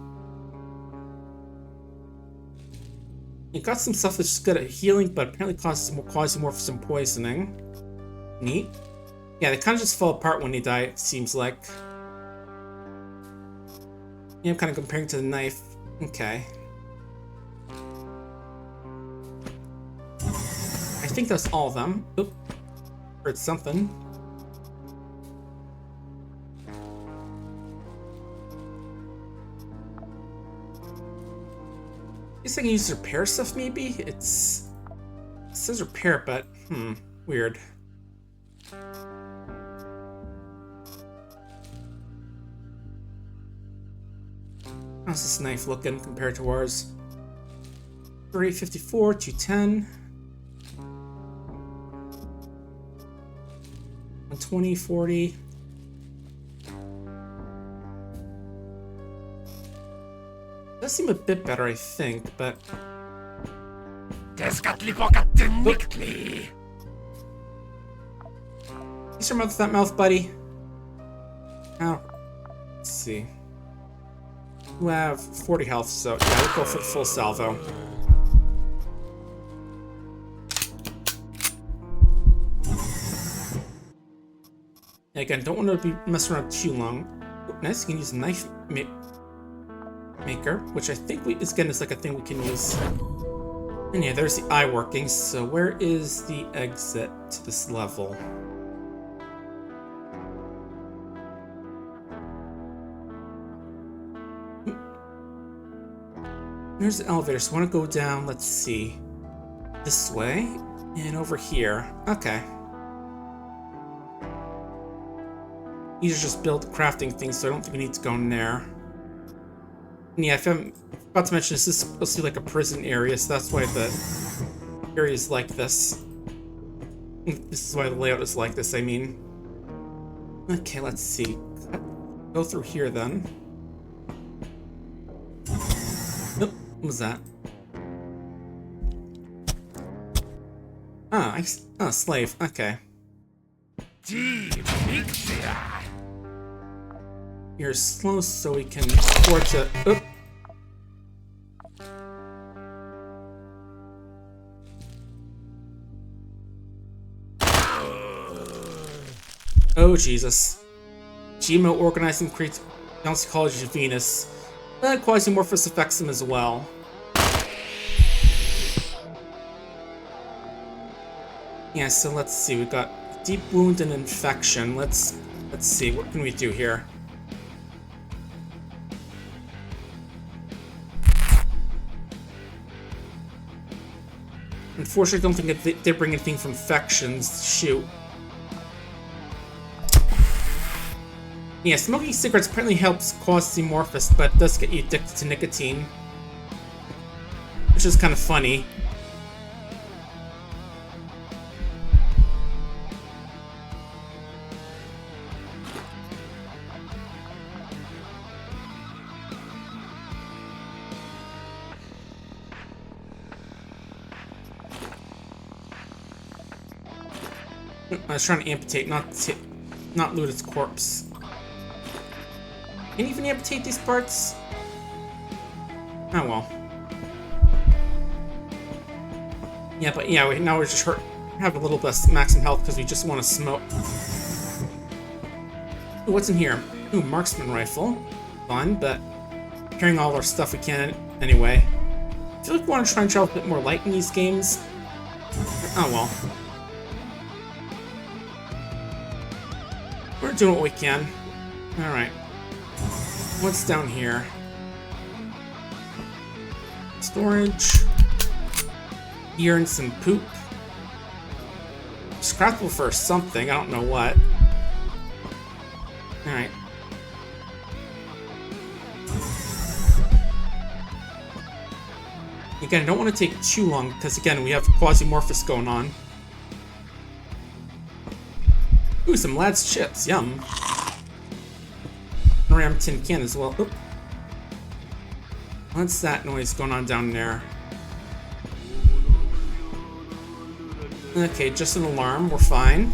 You got some stuff that's just good at healing, but apparently causes more Quasimorphs and poisoning. Neat. Yeah, they kind of just fall apart when they die, it seems like. Yeah, I'm kind of comparing to the knife. Okay. I think that's all of them. Oop. Heard something. Guess I can use repair stuff, maybe? It says repair, but, weird. How's this knife looking compared to ours? 354, 210. 120, 40. Does seem a bit better, I think, but... He's your mouth with that mouth, buddy. Now, let's see. We have 40 health, so yeah, we'll go for the full salvo. And again, don't want to be messing around too long. Oh, nice, you can use a knife maker, which I think is like a thing we can use. And yeah, there's the eye working, so where is the exit to this level? There's the elevator, so I want to go down, let's see. This way, and over here. Okay. These are just built crafting things, so I don't think we need to go in there. And yeah, if I'm about to mention, this is supposed to be like a prison area, so that's why the area is like this. This is why the layout is like this, I mean. Okay, let's see. Go through here then. Nope, what was that? Ah, slave, okay. You're slow so we can afford to... Oop. Oh, Jesus. GMO organizing creates bouncy college of Venus. Quasimorphous affects them as well. Yeah, so let's see. We've got deep wound and infection. Let's see. What can we do here? Unfortunately, I don't think they bring anything from infections. Shoot. Yeah, smoking cigarettes apparently helps Quasimorphous, but does get you addicted to nicotine. Which is kind of funny. I was trying to amputate, not loot its corpse. Can you even amputate these parts? Oh well. Yeah, but yeah, now we're just have a little less maximum health because we just want to smoke. Ooh, what's in here? Ooh, marksman rifle. Fun, but carrying all our stuff we can anyway. I feel like we want to try and travel a bit more light in these games. Oh well. We're doing what we can. Alright. What's down here? Storage. Urine, some poop. Scrapple for something, I don't know what. Alright. Again, I don't want to take too long, because again, we have Quasimorphous going on. Ooh, some lad's chips, yum. ram tin can as well. Oop. What's that noise going on down there? Okay, just an alarm. We're fine.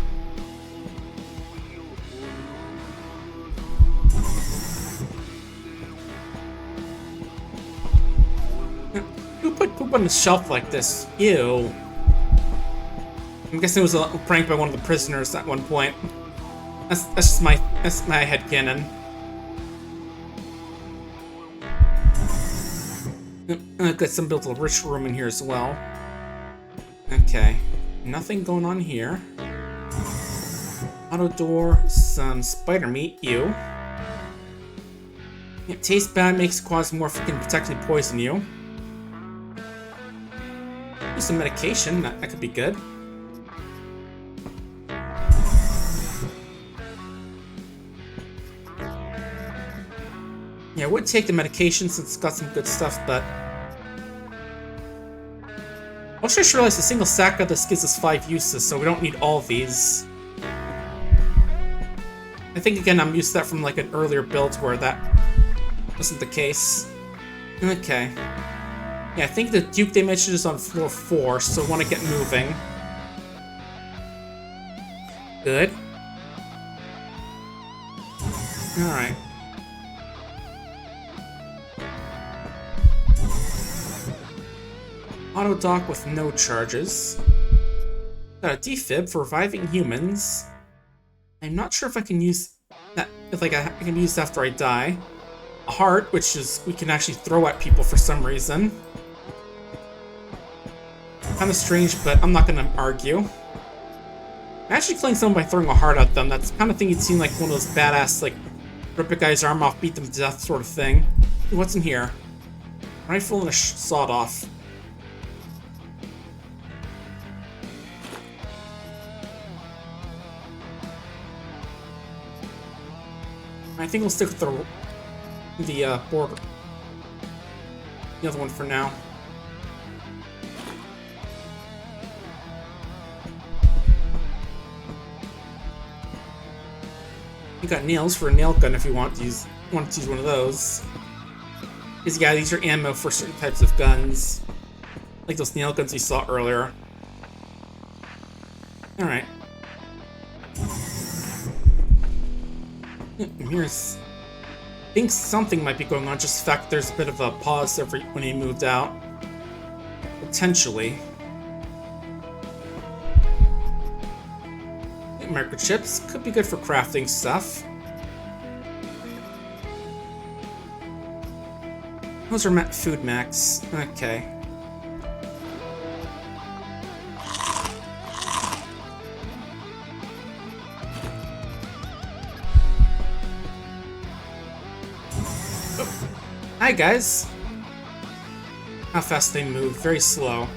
Who put poop on the shelf like this? Ew. I'm guessing it was a prank by one of the prisoners at one point. That's just my headcanon. Got some built a rich room in here as well. Okay, nothing going on here. Auto door, some spider meat. Ew. It tastes bad, makes Quasimorph, can potentially poison you. Use some medication. That could be good. Yeah, I would take the medication since it's got some good stuff, but... Also, I just realized a single sack of this gives us 5 uses, so we don't need all of these. I think, again, I'm used to that from, like, an earlier build where that wasn't the case. Okay. Yeah, I think the Duke damage is on floor 4, so I want to get moving. Good. Alright. Auto dock with no charges. Got a defib for reviving humans. I'm not sure if I can use that, if like I can use it after I die. A heart, which is we can actually throw at people for some reason. Kind of strange, but I'm not gonna argue. I'm actually killing someone by throwing a heart at them. That's the kind of thing you'd see in like one of those badass, like, rip a guy's arm off, beat them to death sort of thing. Ooh, what's in here? Rifle and a sawed-off. I think we'll stick with the border. The other one for now. You got nails for a nail gun if you want to use one of those. Because yeah, these are ammo for certain types of guns, like those nail guns we saw earlier. All right. Here's... I think something might be going on, just the fact there's a bit of a pause when he moved out. Potentially. Microchips could be good for crafting stuff. Those are food max. Okay. Hi guys! How fast they move, very slow.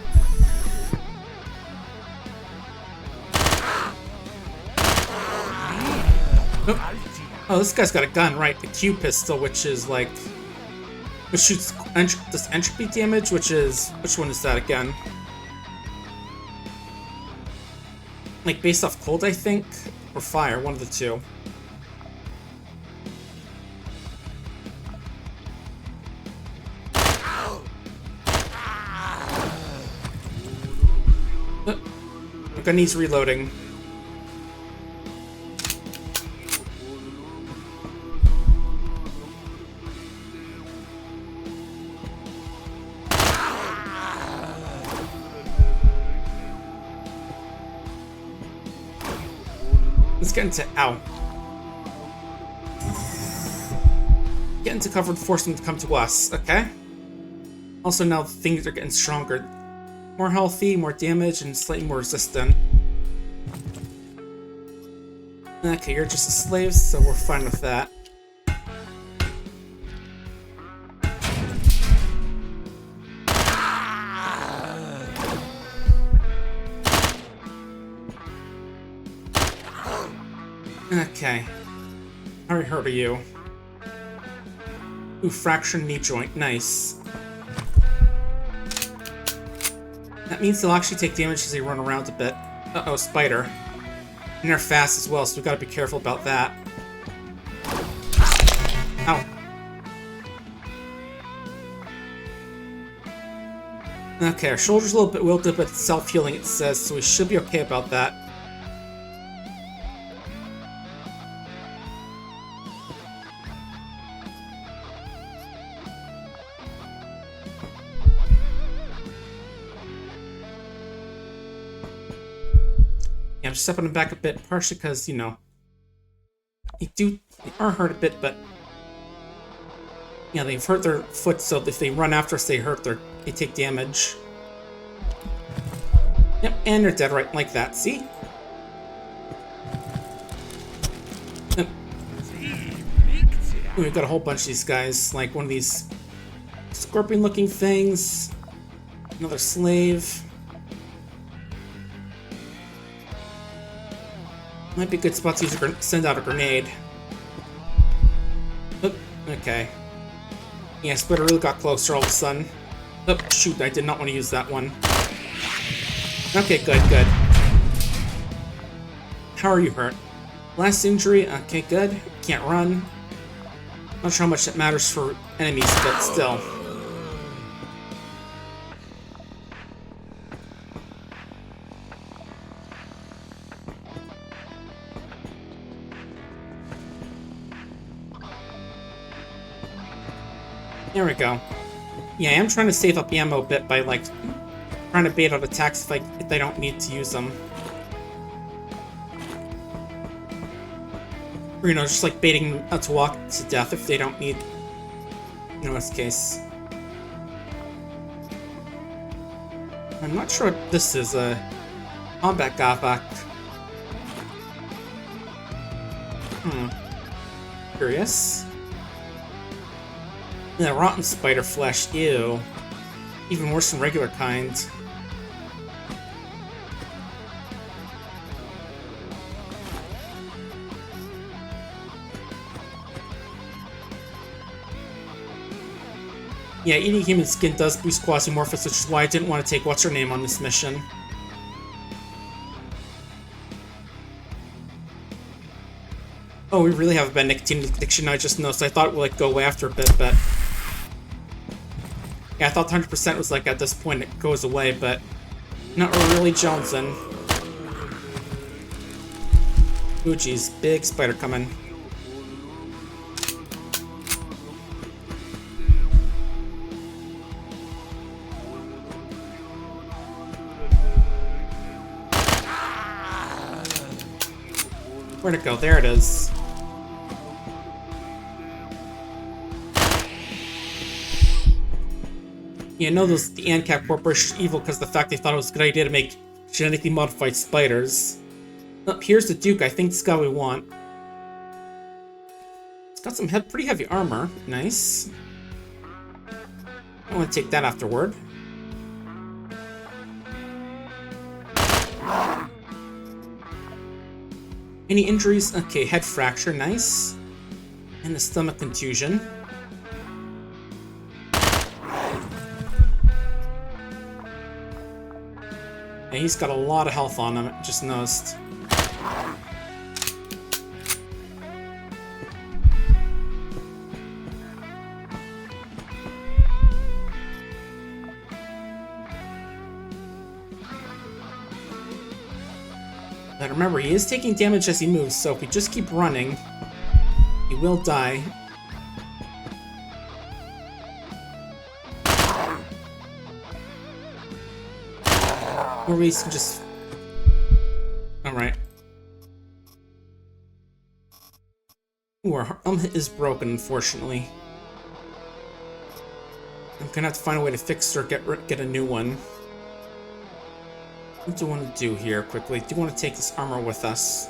Oh, this guy's got a gun, right? The Q pistol, which is like... which shoots this entropy damage, which is... which one is that again? Like based off cold, I think? Or fire, one of the two. Gun needs reloading. Let's get into... ow. Get into cover and force them to come to us, okay? Also now things are getting stronger. More healthy, more damage, and slightly more resistant. Okay, you're just a slave, so we're fine with that. Okay. How hurt are you? Ooh, fractured knee joint. Nice. That means they'll actually take damage as they run around a bit. Uh-oh, spider. And they're fast as well, so we gotta be careful about that. Okay, our shoulder's a little bit wilted, but it's self-healing, it says, so we should be okay about that. Yeah, I'm just stepping them back a bit, partially because, you know, they are hurt a bit, but yeah, they've hurt their foot, so if they run after us, they take damage. Yep, and they're dead right like that, see? Yep. We've got a whole bunch of these guys, like one of these scorpion-looking things, another slave. Might be a good spot to send out a grenade. Oop, okay. Yeah, Spitter really got closer all of a sudden. Oh, shoot, I did not want to use that one. Okay, good, good. How are you hurt? Last injury, okay, good. Can't run. Not sure how much that matters for enemies, but still. There we go. Yeah, I am trying to save up ammo a bit by, like, trying to bait out attacks if I don't need to use them. Or, you know, just, like, baiting them out to walk to death if they don't need... In this case. I'm not sure what this is, a combat gavak. Curious. Yeah, rotten spider flesh, ew. Even worse than regular kind. Yeah, eating human skin does boost Quasimorph, which is why I didn't want to take what's-her-name on this mission. Oh, we really have a bad nicotine addiction, I just noticed. I thought it would, like, go away after a bit, but... Yeah, I thought 100% was, like, at this point it goes away, but... Not really Jonesing. Ooh, geez. Big spider coming. Where'd it go? There it is. Yeah, I know the ANCAP Corporation is evil because of the fact they thought it was a good idea to make genetically modified spiders. Oh, here's the Duke. I think this guy we want. It's got some pretty heavy armor. Nice. I want to take that afterward. Any injuries? Okay, head fracture. Nice. And the stomach contusion. Yeah, he's got a lot of health on him, I just noticed. But remember, he is taking damage as he moves, so if we just keep running, he will die. Or we can just... Alright. Ooh, our arm is broken, unfortunately. I'm gonna have to find a way to fix or get a new one. What do I want to do here, quickly? Do you want to take this armor with us?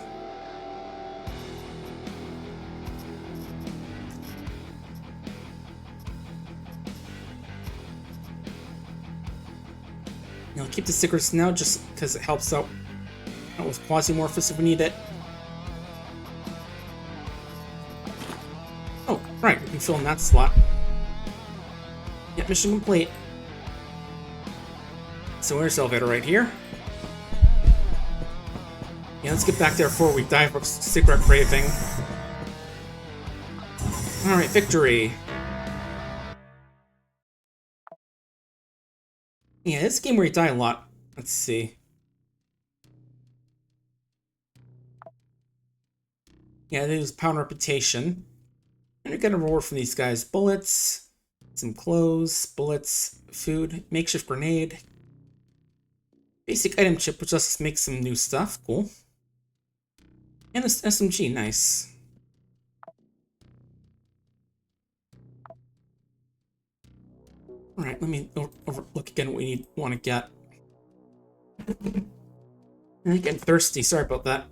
I'll keep the secrets now just because it helps out with Quasimorphs if we need it. Oh, right, we can fill in that slot. Yep, mission complete. So where's the elevator? Right here? Yeah, let's get back there before we die from secret craving. Alright, victory. Yeah, this game where you die a lot. Let's see. Yeah, they use power and reputation. And you're getting a reward from these guys. Bullets, some clothes, bullets, food, makeshift grenade. Basic item chip, which lets us make some new stuff. Cool. And this SMG, nice. Alright, let me look again what we want to get. I'm getting thirsty, sorry about that.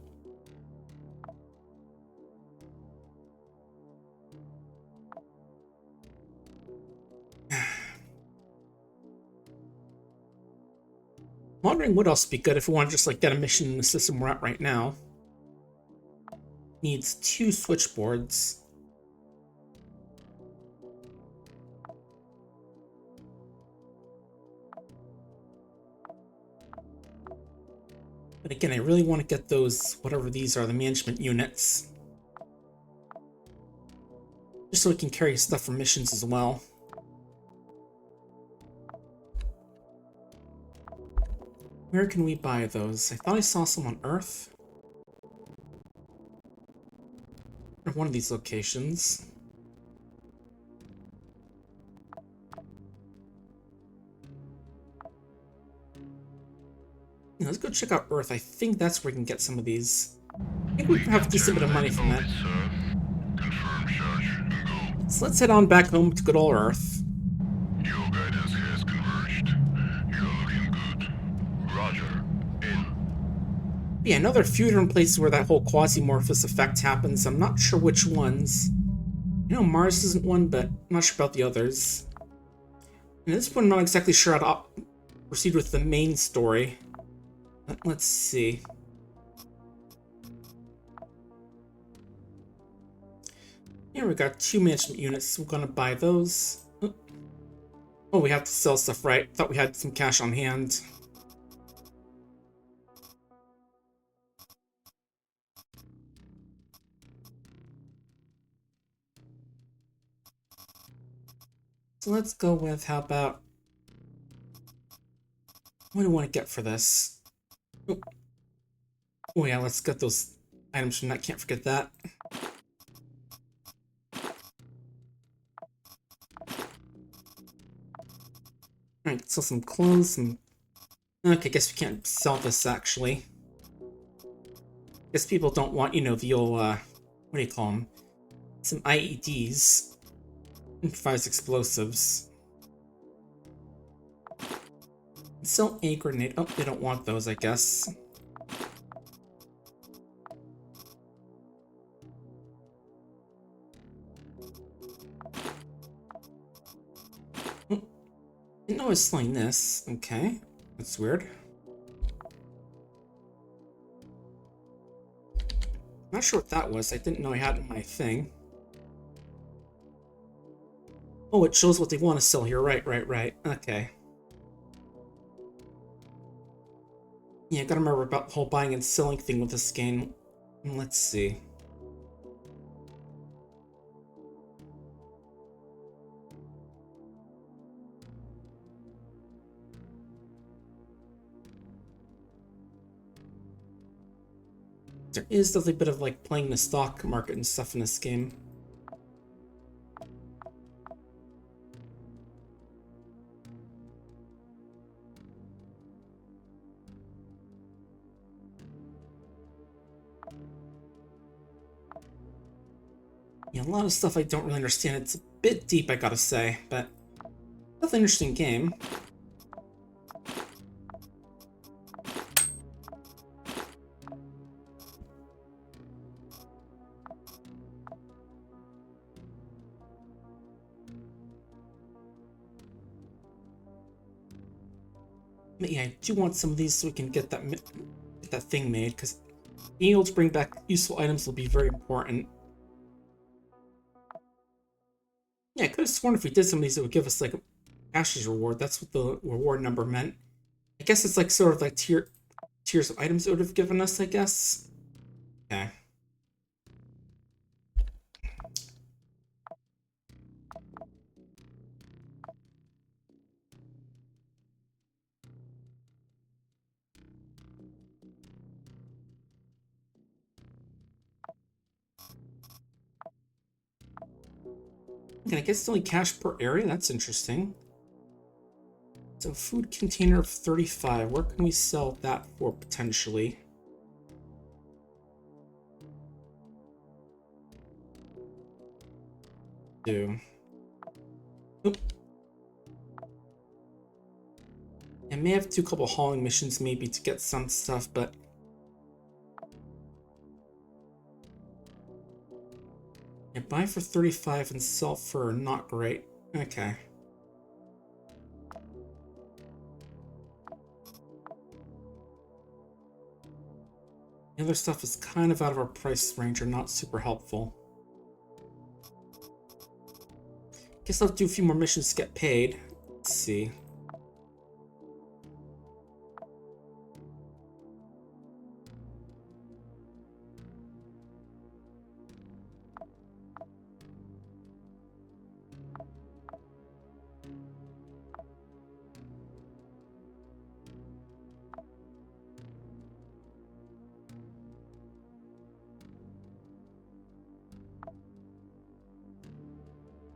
Wondering what else would be good if we want to just like get a mission in the system we're at right now. Needs 2 switchboards. But again, I really want to get those, whatever these are, the management units. Just so we can carry stuff for missions as well. Where can we buy those? I thought I saw some on Earth. Or one of these locations. Yeah, let's go check out Earth. I think that's where we can get some of these. I think we have a decent bit of money from that. Confirm charge and go. So let's head on back home to good old Earth. Your guidance has converged. You're looking good. Roger. In. Yeah, another few different places where that whole Quasimorphous effect happens. I'm not sure which ones. You know, Mars isn't one, but I'm not sure about the others. And at this point, I'm not exactly sure how to proceed with the main story. Let's see. Here we got 2 management units. We're gonna buy those. Oh, we have to sell stuff, right? Thought we had some cash on hand. So let's go with, how about... What do we want to get for this? Oh yeah, let's get those items from that. Can't forget that. Alright, sell some clothes and... Okay, I guess we can't sell this, actually. Guess people don't want, you know, the old, what do you call them? Some IEDs. Improvised explosives. Sell a grenade. Oh, they don't want those, I guess. Didn't know I was selling this. Okay. That's weird. Not sure what that was. I didn't know I had it in my thing. Oh, it shows what they want to sell here. Right. Okay. Yeah, I gotta remember about the whole buying and selling thing with this game. Let's see. There is definitely a bit of like playing the stock market and stuff in this game. Yeah, a lot of stuff I don't really understand. It's a bit deep, I gotta say, but definitely an interesting game. But yeah, I do want some of these so we can get that thing made, because being able to bring back useful items will be very important. Yeah, I could have sworn if we did some of these, it would give us like a Ash's reward. That's what the reward number meant. I guess it's like sort of like tiers of items it would have given us, I guess. Okay. Okay, I guess it's only cash per area. That's interesting. So food container of 35. Where can we sell that for potentially? Do. Oop. I may have to do a couple hauling missions maybe to get some stuff, but yeah, buy for 35 and sell for not great. Okay. The other stuff is kind of out of our price range or not super helpful. Guess I'll do a few more missions to get paid. Let's see.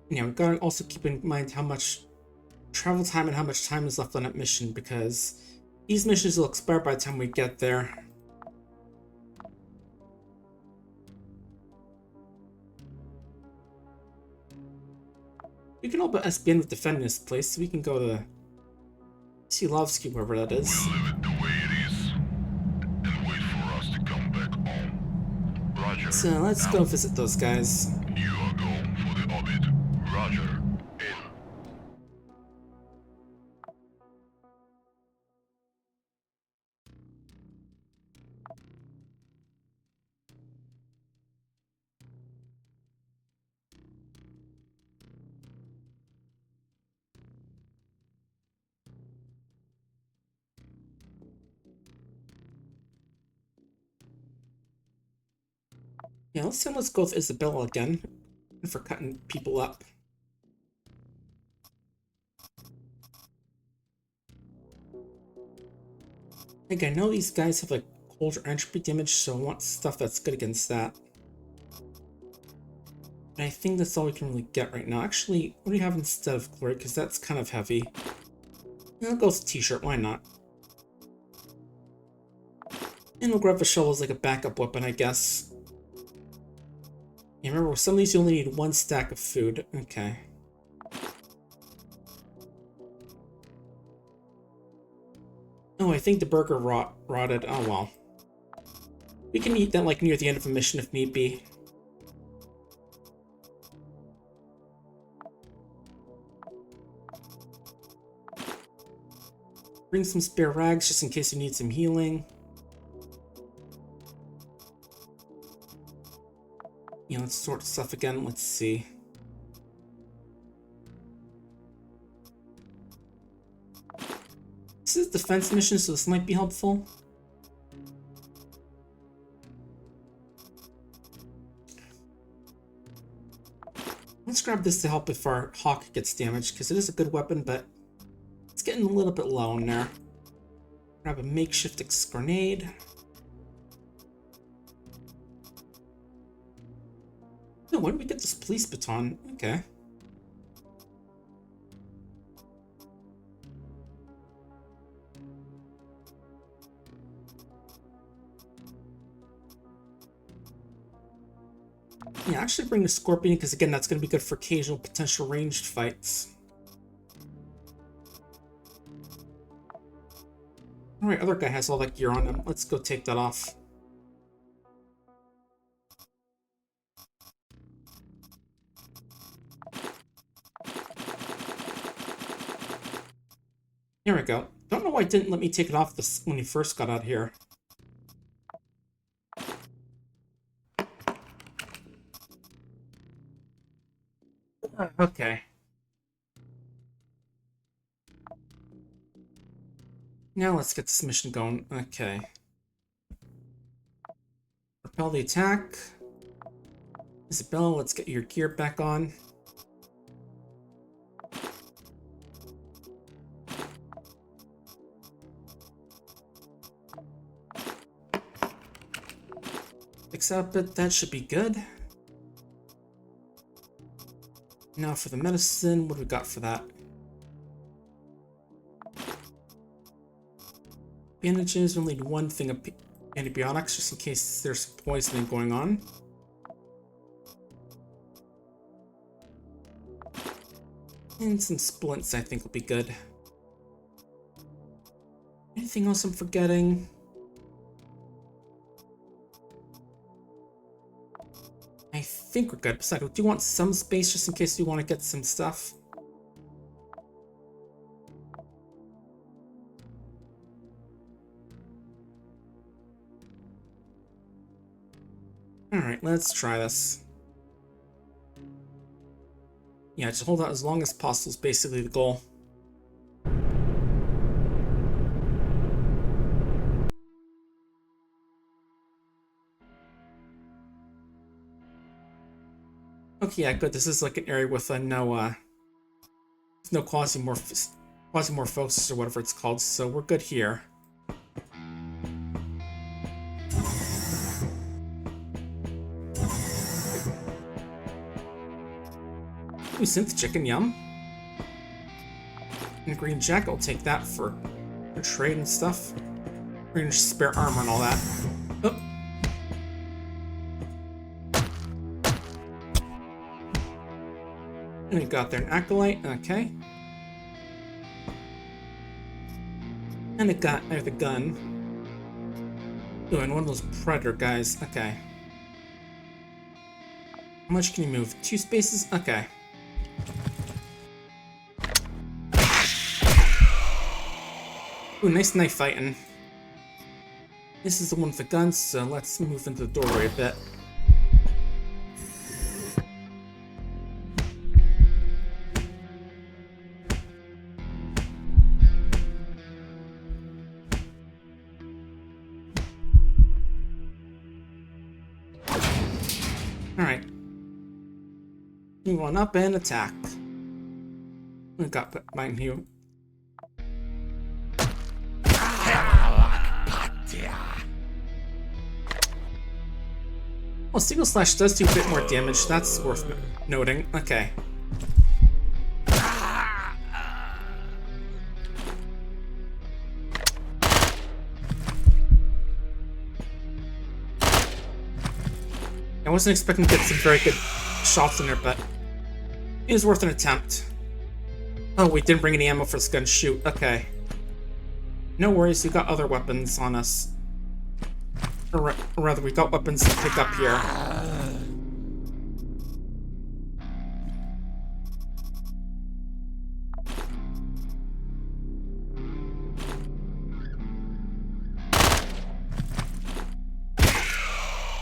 Yeah, we gotta also keep in mind how much travel time and how much time is left on that mission, because these missions will expire by the time we get there. We can help SBN with defending this place, so we can go to Silovsky, wherever that is. We'll leave it the way it is and wait for us to come back home. Roger. So let's go visit those guys. You are going for the orbit. Roger. In. Yeah, let's go with Isabella again for cutting people up. Like, I know these guys have like colder entropy damage, so I want stuff that's good against that. And I think that's all we can really get right now. Actually, what do you have instead of glory? Because that's kind of heavy. Yeah, I'll go with t-shirt, why not? And we'll grab a shovel as like a backup weapon, I guess. Yeah, remember, with some of these you only need one stack of food. Okay. Oh, I think the burger rotted. Oh well. We can eat that like near the end of a mission if need be. Bring some spare rags just in case you need some healing. Yeah, let's sort stuff again. Let's see. This is a defense mission, so this might be helpful. Let's grab this to help if our hawk gets damaged, because it is a good weapon, but it's getting a little bit low in there. Grab a makeshift grenade. Oh, when did we get this police baton? Okay. Yeah, actually bring the Scorpion, because again, that's going to be good for occasional potential ranged fights. Alright, other guy has all that gear on him. Let's go take that off. There we go. Don't know why it didn't let me take it off this when he first got out here. Okay. Now let's get this mission going. Okay. Repel the attack. Isabella, let's get your gear back on. Fix up it, that should be good. Now for the medicine, what do we got for that? Bandages, we'll need one thing of antibiotics just in case there's some poisoning going on. And some splints I think will be good. Anything else I'm forgetting? I think we're good. Besides, do you want some space just in case you want to get some stuff? Alright, let's try this. Yeah, just hold out as long as possible is basically the goal. Okay, yeah, good. This is like an area with no quasimorphosis or whatever it's called, so we're good here. Ooh, synth chicken, yum. And a green jacket, I'll take that for trade and stuff. Green spare armor and all that. Oh. And we got there an acolyte, okay. And it got the gun. Ooh, and one of those predator guys, okay. How much can you move? 2 spaces? Okay. Ooh, nice knife fighting. This is the one with the guns, so let's move into the doorway a bit. Alright. Move on up and attack. We got mine here. Well, single slash does do a bit more damage. That's worth noting. Okay. I wasn't expecting to get some very good shots in there, but it was worth an attempt. Oh, we didn't bring any ammo for this gun. Shoot. Okay. No worries, we got other weapons on us. Or rather, we got weapons to pick up here.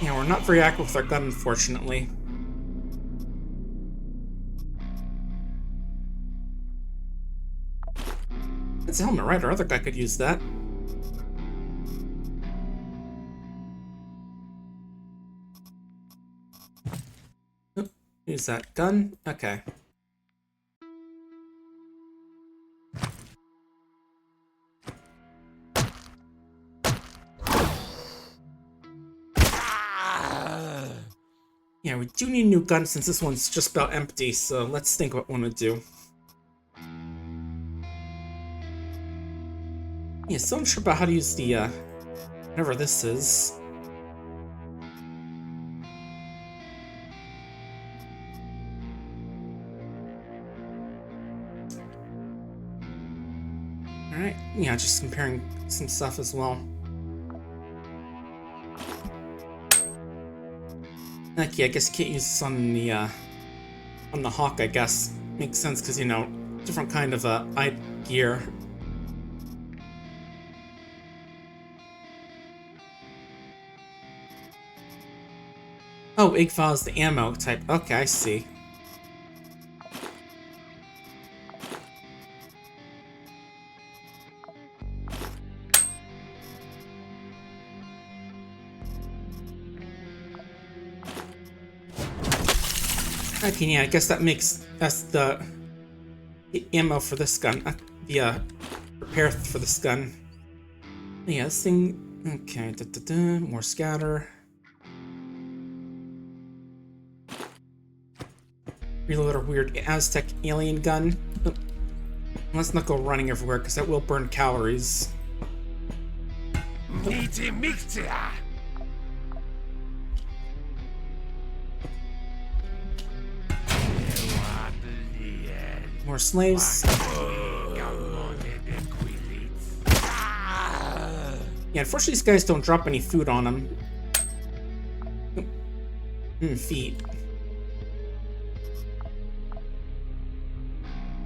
Yeah, we're not very accurate with our gun, unfortunately. It's a helmet, right? Our other guy could use that. Use that gun. Okay. Yeah, we do need a new gun since this one's just about empty, so let's think what we want to do. Yeah, so unsure about how to use the, whatever this is. Alright, yeah, just comparing some stuff as well. Okay, I guess you can't use this on the Hawk, I guess. Makes sense, because, you know, different kind of, eye gear. Oh, Igfa is the ammo type. Okay, I see. Okay, yeah, I guess that's the ammo for this gun. The repair for this gun. Yeah, this thing. Okay, more scatter. Reload our weird Aztec alien gun. Let's not go running everywhere, because that will burn calories. More slaves. Yeah, unfortunately these guys don't drop any food on them. Feet.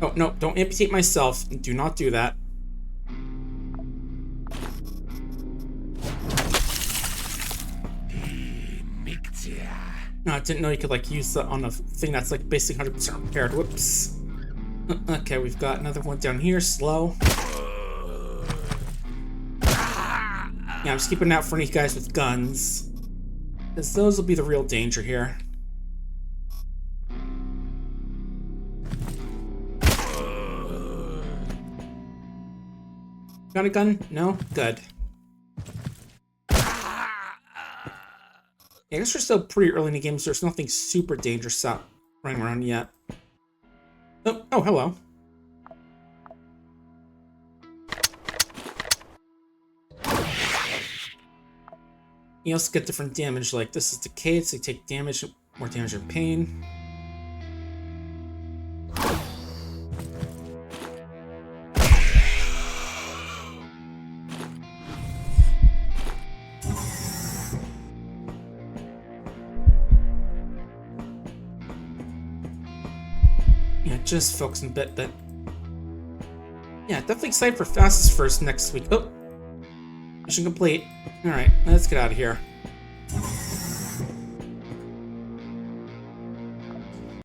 Oh, no, don't amputate myself. Do not do that. No, I didn't know you could, like, use that on a thing that's, like, basically 100% repaired. Whoops. Okay, we've got another one down here. Slow. Yeah, I'm just keeping out for any guys with guns, because those will be the real danger here. Got a gun? No? Good. Yeah, I guess we're still pretty early in the game, so there's nothing super dangerous out running around yet. Oh, hello. You also get different damage, like this is decayed, so you take damage, more damage and pain. Yeah, just focusing a bit, but yeah, definitely excited for fastest first next week. Oh, mission complete. All right, let's get out of here.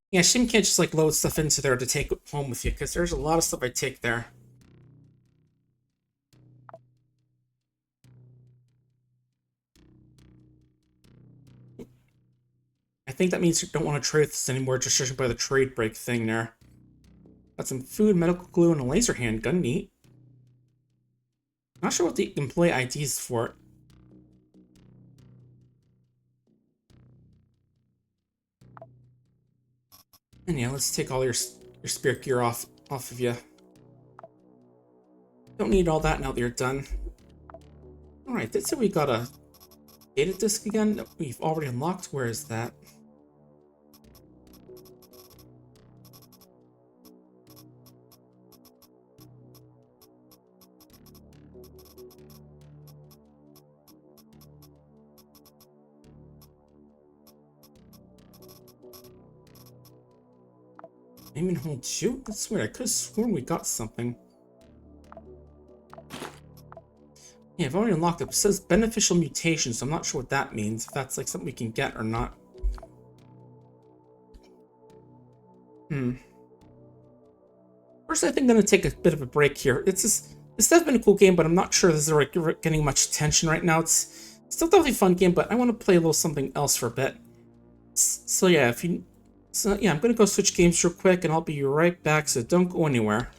Yeah, shame you can't just like load stuff into there to take home with you, because there's a lot of stuff I take there. I think that means you don't want to trade this anymore, just judging by the trade break thing there. Got some food, medical glue, and a laser handgun. Neat. Not sure what the employee ID is for it. And yeah, let's take all your spirit gear off of you. Don't need all that now that you're done. Alright, that's it. We got a data disk again that we've already unlocked. Where is that? Aim and hold shoot? That's weird. I could have sworn we got something. Yeah, I've already unlocked it. It says beneficial mutation, so I'm not sure what that means. If that's like something we can get or not. First, I think I'm going to take a bit of a break here. This has been a cool game, but I'm not sure this is like getting much attention right now. It's still definitely a fun game, but I want to play a little something else for a bit. So yeah, I'm going to go switch games real quick, and I'll be right back, so don't go anywhere.